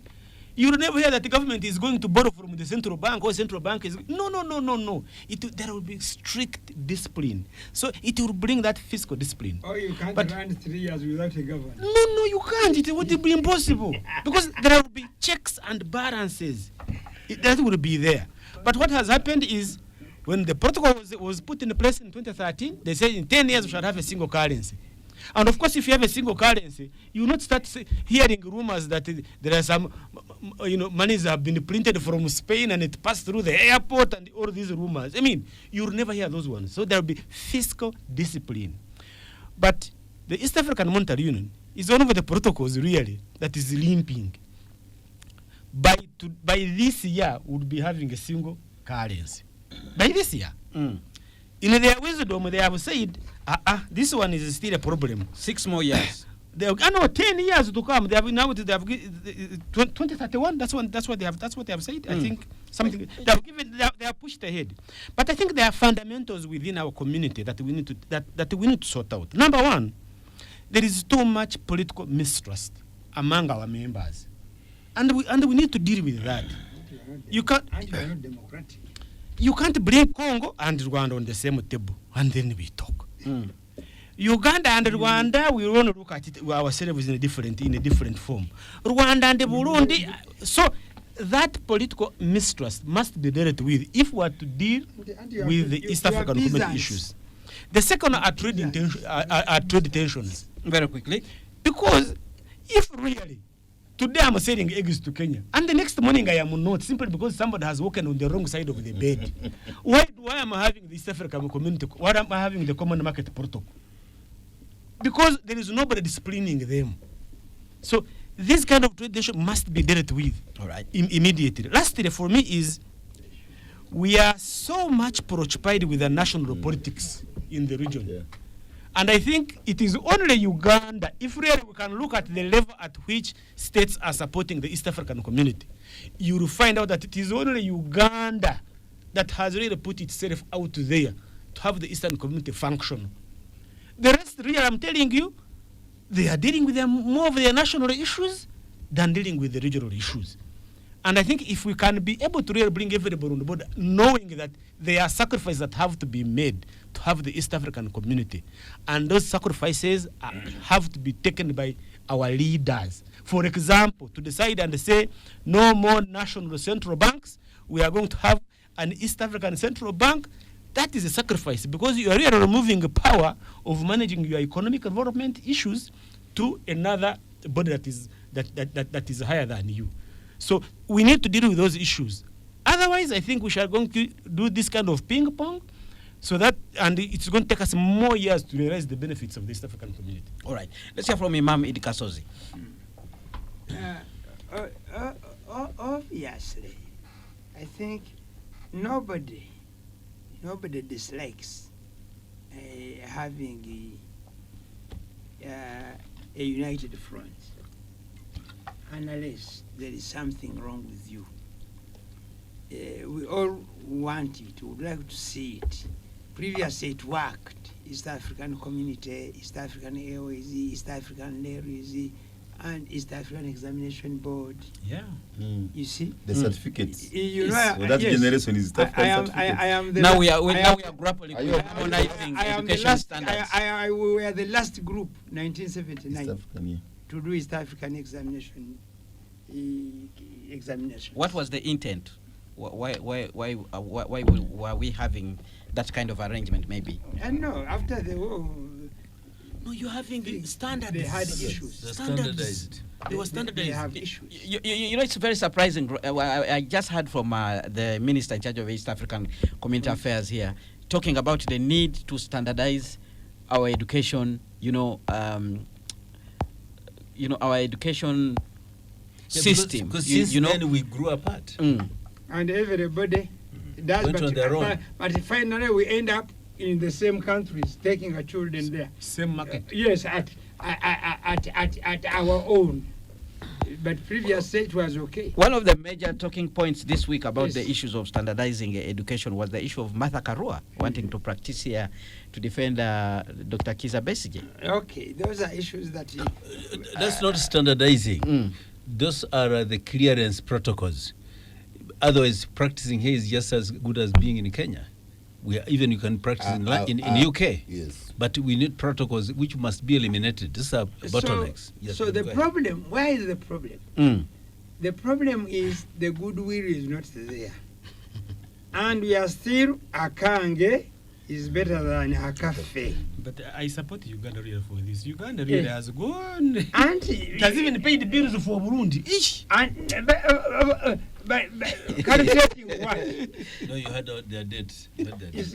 You will never hear that the government is going to borrow from the central bank or central bank is no. There will be strict discipline. So it will bring that fiscal discipline. Oh, you can't But- run 3 years without a government. No, you can't. It would be impossible because there will be checks and balances. That will be there. But what has happened is when the protocol was put in place in 2013, they said in 10 years we should have a single currency. And of course, if you have a single currency, you will not start hearing rumors that there are some, monies have been printed from Spain and it passed through the airport and all these rumors. I mean, you will never hear those ones. So there will be fiscal discipline. But the East African Monetary Union is one of the protocols really that is limping. By this year, we'll be having a single currency. By this year. In their wisdom, they have said, this one is still a problem. 6 more years. 10 years to come. They have 2031. That's what they have said. I think something they have pushed ahead. But I think there are fundamentals within our community that we need to sort out. Number one, there is too much political mistrust among our members, and we need to deal with that. You can't. And you are not democratic. You can't bring Congo and Rwanda on the same table and then we talk. Uganda and Rwanda, we want to look at it ourselves in a different form. Rwanda and Burundi, so that political mistrust must be dealt with if we are to deal with the East African community issues. The second are trade tensions. Very quickly. Because if really today I'm selling eggs to Kenya, and the next morning I am not, simply because somebody has walked on the wrong side of the bed. Why am I having the East African community? Why am I having the common market protocol? Because there is nobody disciplining them. So this kind of tradition must be dealt with. All right. Immediately. Lastly, for me is we are so much preoccupied with the national politics in the region. Yeah. And I think it is only Uganda, if really we can look at the level at which states are supporting the East African community, you will find out that it is only Uganda that has really put itself out there to have the Eastern community function. The rest, really, I'm telling you, they are dealing with more of their national issues than dealing with the regional issues. And I think if we can be able to really bring everybody on board, knowing that there are sacrifices that have to be made to have the East African community, and those sacrifices have to be taken by our leaders. For example, to decide and say, no more national central banks, we are going to have an East African central bank. That is a sacrifice because you are really removing the power of managing your economic development issues to another body that is higher than you. So we need to deal with those issues. Otherwise, I think we shall going to do this kind of ping pong, and it's going to take us more years to realize the benefits of the East African community. All right. Let's hear from Imam Idi Kasozi. Obviously, I think nobody dislikes having a united front, unless there is something wrong with you. We all want it, we would like to see it. Previously it worked. East African Community, East African AOAZ, East African LARIZ, and East African Examination Board. Yeah. You see? The certificates. You know, So that yes. generation is East African certificates. I am the Now la- we are I grappling Are with you- harmonizing I am the education last. standards. We were the last group, East 1979, African, yeah. to do East African examination. What was the intent? Why were we having that kind of arrangement? Maybe. And no, after the war, No, you're having standards. they had issues. They're standardized. They were They standardized. have issues. You know, it's very surprising. I just heard from the minister in charge of East African Community Affairs here, talking about the need to standardize our education. Our education system. Because since then we grew apart. And everybody does, Went on their own. but finally we end up in the same countries, taking our children there. Same market. Yes, at our own. But previously it was okay. One of the major talking points this week about Yes. the issues of standardizing education was the issue of Martha Karua wanting to practice here to defend Dr. Kiza Besigye. Okay, those are issues that. That's not standardizing. those are the clearance protocols. Otherwise, practicing here is just as good as being in Kenya. Even you can practice in UK. Yes. But we need protocols which must be eliminated. These are bottlenecks. Yes, So the go ahead. problem, why is the problem? The problem is the goodwill is not there. And we are still Akange is better than Akafe. But I support Uganda really for this. Uganda really has gone. And It has even paid bills for Burundi. Ish. and by calculating what? No, you had their debts. You had their debts.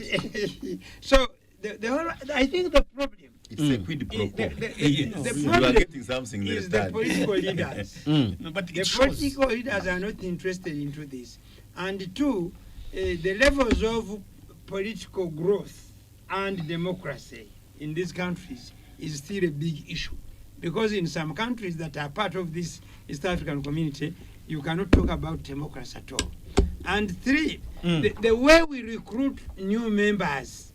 So the whole, I think the problem It's a quid pro quo. the You are problem getting something there. is the political leaders. No, but The it shows. political leaders are not interested into this. And two, the levels of political growth and democracy in these countries is still a big issue. Because in some countries that are part of this East African community, you cannot talk about democracy at all. And three, the way we recruit new members,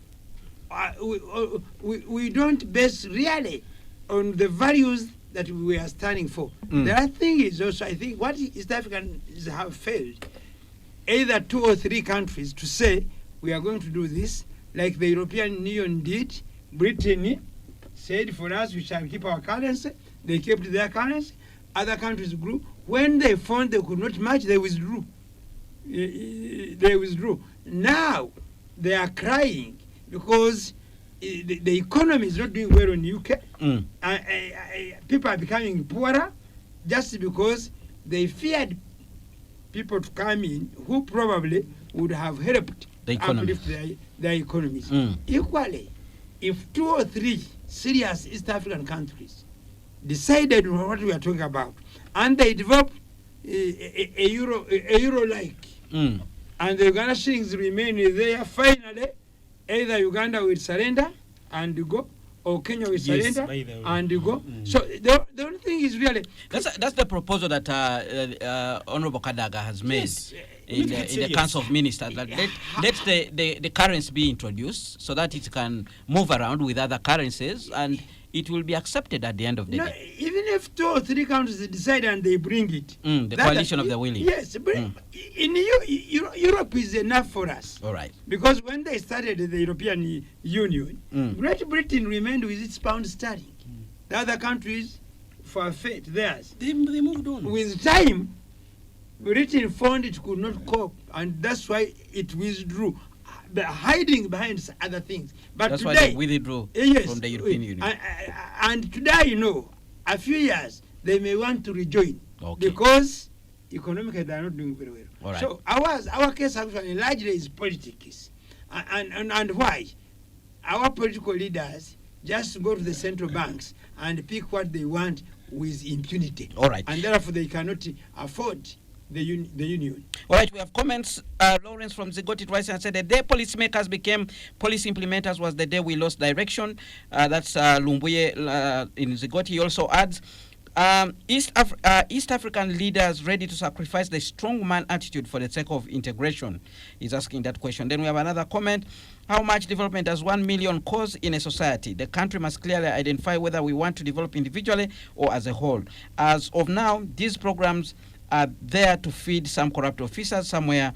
we don't base really on the values that we are standing for. The other thing is also, I think, what East Africans have failed, either 2 or 3 countries to say, we are going to do this, like the European Union did. Britain said, for us, we shall keep our currency. They kept their currency. Other countries grew. When they found they could not match, they withdrew. They withdrew. Now, they are crying because the economy is not doing well in the UK. People are becoming poorer just because they feared people to come in who probably would have helped The economy. uplift their economies. Equally, if 2 or 3 serious East African countries decided on what we are talking about, and they develop a euro-like, and the Uganda shillings remain there, finally, either Uganda will surrender and go, or Kenya will Yes, surrender by the way. and go. So the only thing is really That's the proposal that Honorable Kadaga has made Yes. in We the could say Council yes. of Ministers. That let the currency be introduced so that it can move around with other currencies and it will be accepted at the end of the no, day. even if 2 or 3 countries decide and they bring it. The coalition of the willing. Yes, but in Europe is enough for us. All right. Because when they started the European Union, Great Britain remained with its pound sterling. The other countries forfeit theirs. They moved on. With time, Britain found it could not cope, and that's why it withdrew, hiding behind other things. But That's today, why they withdrew yes, from the European Union. And today, a few years, they may want to rejoin Okay. because economically they are not doing very well. All right. So our case actually largely is politics. And why? Our political leaders just go to the central banks and pick what they want with impunity. All right. And therefore they cannot afford the union. All right, we have comments. Lawrence from Zigoti Rice and said the day policymakers became policy implementers was the day we lost direction. That's Lumbuye in Zigoti. He also adds, East African leaders ready to sacrifice the strongman attitude for the sake of integration? He's asking that question. Then we have another comment. How much development does 1 million cause in a society? The country must clearly identify whether we want to develop individually or as a whole. As of now, these programs are there to feed some corrupt officers somewhere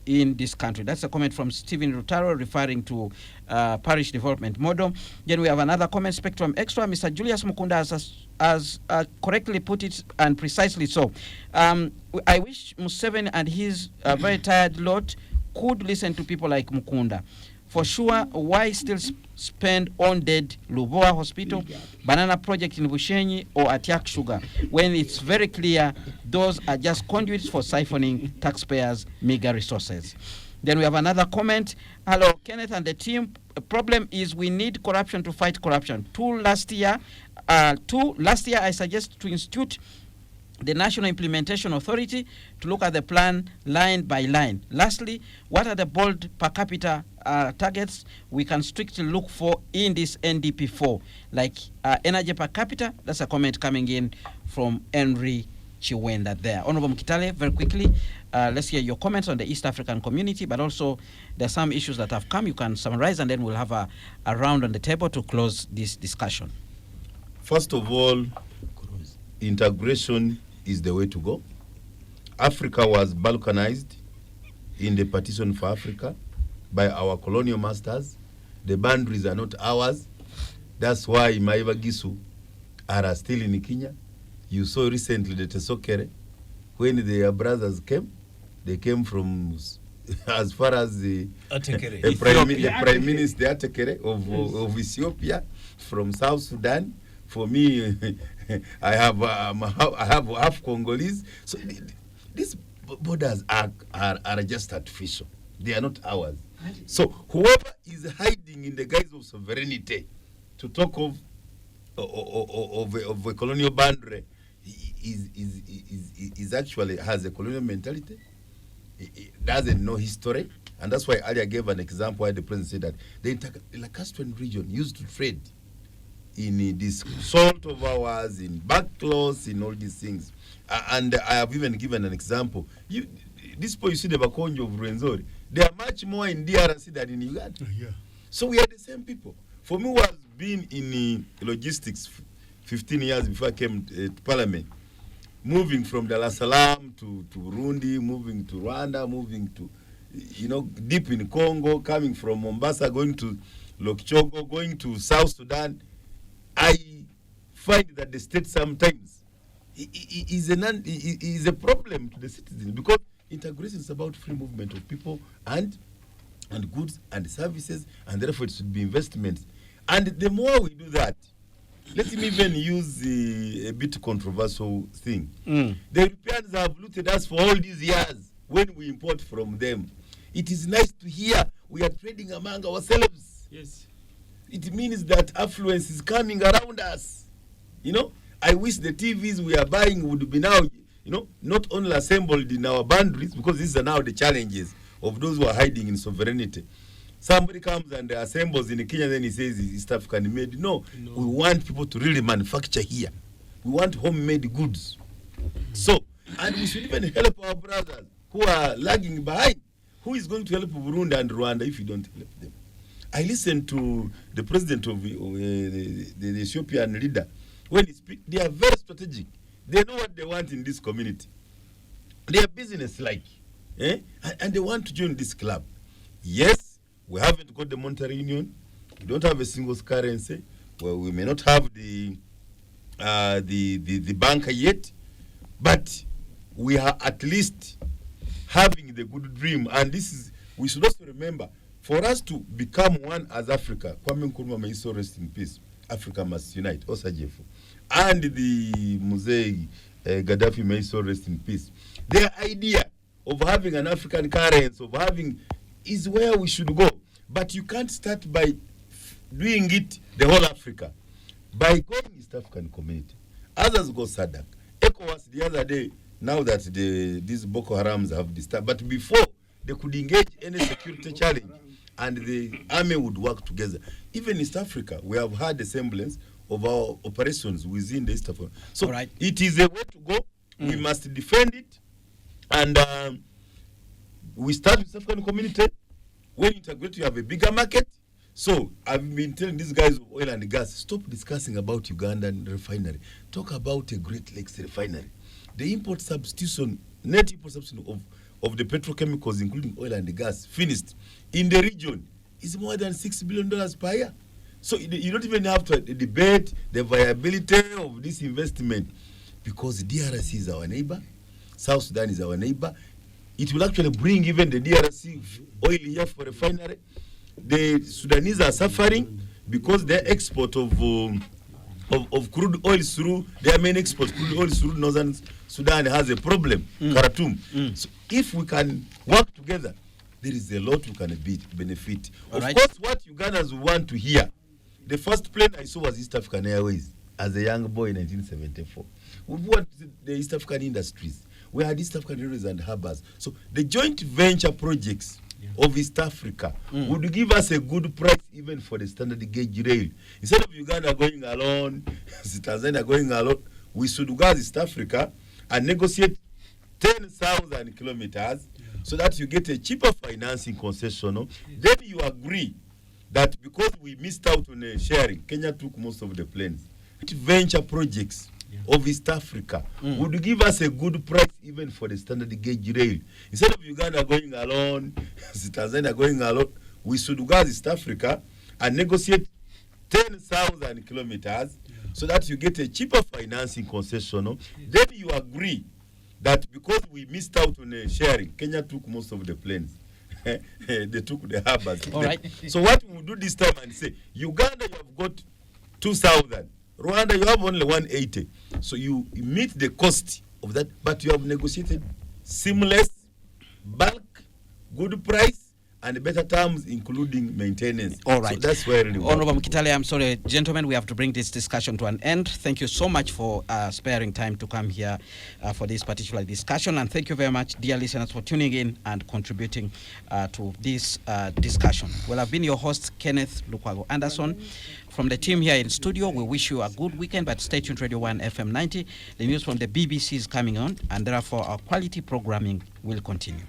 in this country. That's a comment from Stephen Rutaro referring to parish development model. Then we have another comment, Spectrum Xtra. Mr. Julius Mukunda has correctly put it, and precisely so. I wish Museveni and his very tired lot could listen to people like Mukunda. For sure, why still spend on dead Luboa Hospital, Banana Project in Bushenyi, or Atiak Sugar, when it's very clear those are just conduits for siphoning taxpayers' meager resources? Then we have another comment. Hello, Kenneth and the team. The problem is we need corruption to fight corruption. Last year, I suggest to institute the National Implementation Authority to look at the plan line by line. Lastly, what are the bold per capita targets we can strictly look for in this NDP4? Like energy per capita, that's a comment coming in from Henry Chiwenda there. Honorable Mkitale, very quickly, let's hear your comments on the East African community, but also there are some issues that have come. You can summarize, and then we'll have a round on the table to close this discussion. First of all, integration is the way to go. Africa was balkanized in the partition for Africa by our colonial masters. The boundaries are not ours. That's why Maiva Gisu are still in Kenya. You saw recently the Tesokere, when their brothers came, they came from as far as the prime minister Atekere of Ethiopia, from South Sudan. For me, I have half Congolese. So these borders are just artificial. They are not ours. So whoever is hiding in the guise of sovereignty to talk of a colonial boundary is actually has a colonial mentality. It doesn't know history, and that's why Alia gave an example where the president said that the Lancastrian region used to trade in this salt of ours, in back clothes, in all these things. And I have even given an example. This point you see the Bakonjo of Rwenzori, they are much more in DRC than in Uganda. Yeah. So we are the same people. For me, who has been in logistics 15 years before I came to Parliament, moving from Dar es Salaam to Burundi, moving to Rwanda, moving to, deep in Congo, coming from Mombasa, going to Lokchogo, going to South Sudan, I find that the state sometimes is a problem to the citizens, because integration is about free movement of people and goods and services, and therefore it should be investments. And the more we do that, let me even use a bit controversial thing. The Europeans have looted us for all these years when we import from them. It is nice to hear we are trading among ourselves. Yes. It means that affluence is coming around us. I wish the TVs we are buying would be now, not only assembled in our boundaries, because these are now the challenges of those who are hiding in sovereignty. Somebody comes and assembles in Kenya, then he says East African made. No, we want people to really manufacture here. We want homemade goods. So, and we should even help our brothers who are lagging behind. Who is going to help Burundi and Rwanda if you don't help them? I listened to the president of the Ethiopian leader. When he speaks, they are very strategic. They know what they want in this community. They are business-like. And they want to join this club. Yes, we haven't got the monetary union. We don't have a single currency. Well, we may not have the banker yet, but we are at least having the good dream. And we should also remember, for us to become one as Africa, Kwame Nkrumah may so rest in peace, Africa must unite, Osajefu, and the Muzei Gaddafi may so rest in peace. Their idea of having an African currency, is where we should go. But you can't start by doing it the whole Africa. By going East African community, others go SADC. ECOWAS the other day, now that these Boko Harams have disturbed, but before they could engage any security challenge, and the army would work together. Even East Africa, we have had a semblance of our operations within the East Africa. So It is a way to go. We must defend it. And we start with the African community. When you integrate, you have a bigger market. So I've been telling these guys of oil and gas, stop discussing about Ugandan refinery. Talk about a Great Lakes refinery. The import substitution, net import substitution of the petrochemicals, including oil and gas, finished in the region is more than $6 billion per year. So you don't even have to debate the viability of this investment, because DRC is our neighbor, South Sudan is our neighbor. It will actually bring even the DRC oil here for refinery. The Sudanese are suffering because their export of crude oil through their main export, crude oil through northern Sudan, has a problem, Khartoum. So if we can work together, there is a lot we can benefit. Of course, what Ugandans want to hear, the first plane I saw was East African Airways as a young boy in 1974. We want the East African industries. We had East African Railways and harbors. So the joint venture projects of East Africa would give us a good price even for the standard gauge rail. Instead of Uganda going alone, Tanzania going alone, we should go to East Africa and negotiate 10,000 kilometers so that you get a cheaper financing concession. Then you agree that because we missed out on sharing, Kenya took most of the planes. Venture projects of East Africa would give us a good price even for the standard gauge rail. Instead of Uganda going alone, Tanzania going alone, we should go as East Africa and negotiate 10,000 kilometers so that you get a cheaper financing concession. Then you agree that because we missed out on sharing, Kenya took most of the planes. They took the harbors. All right. So what we will do this time and say, Uganda, you have got 2,000. Rwanda, you have only 180. So you meet the cost of that, but you have negotiated seamless, bulk, good price, and better terms, including maintenance. All right. So that's where really Honorable Mkitale, I'm sorry, gentlemen, we have to bring this discussion to an end. Thank you so much for sparing time to come here for this particular discussion. And thank you very much, dear listeners, for tuning in and contributing to this discussion. Well, I've been your host, Kenneth Lukwago Anderson. From the team here in studio, we wish you a good weekend, but stay tuned, Radio 1 FM 90. The news from the BBC is coming on, and therefore our quality programming will continue.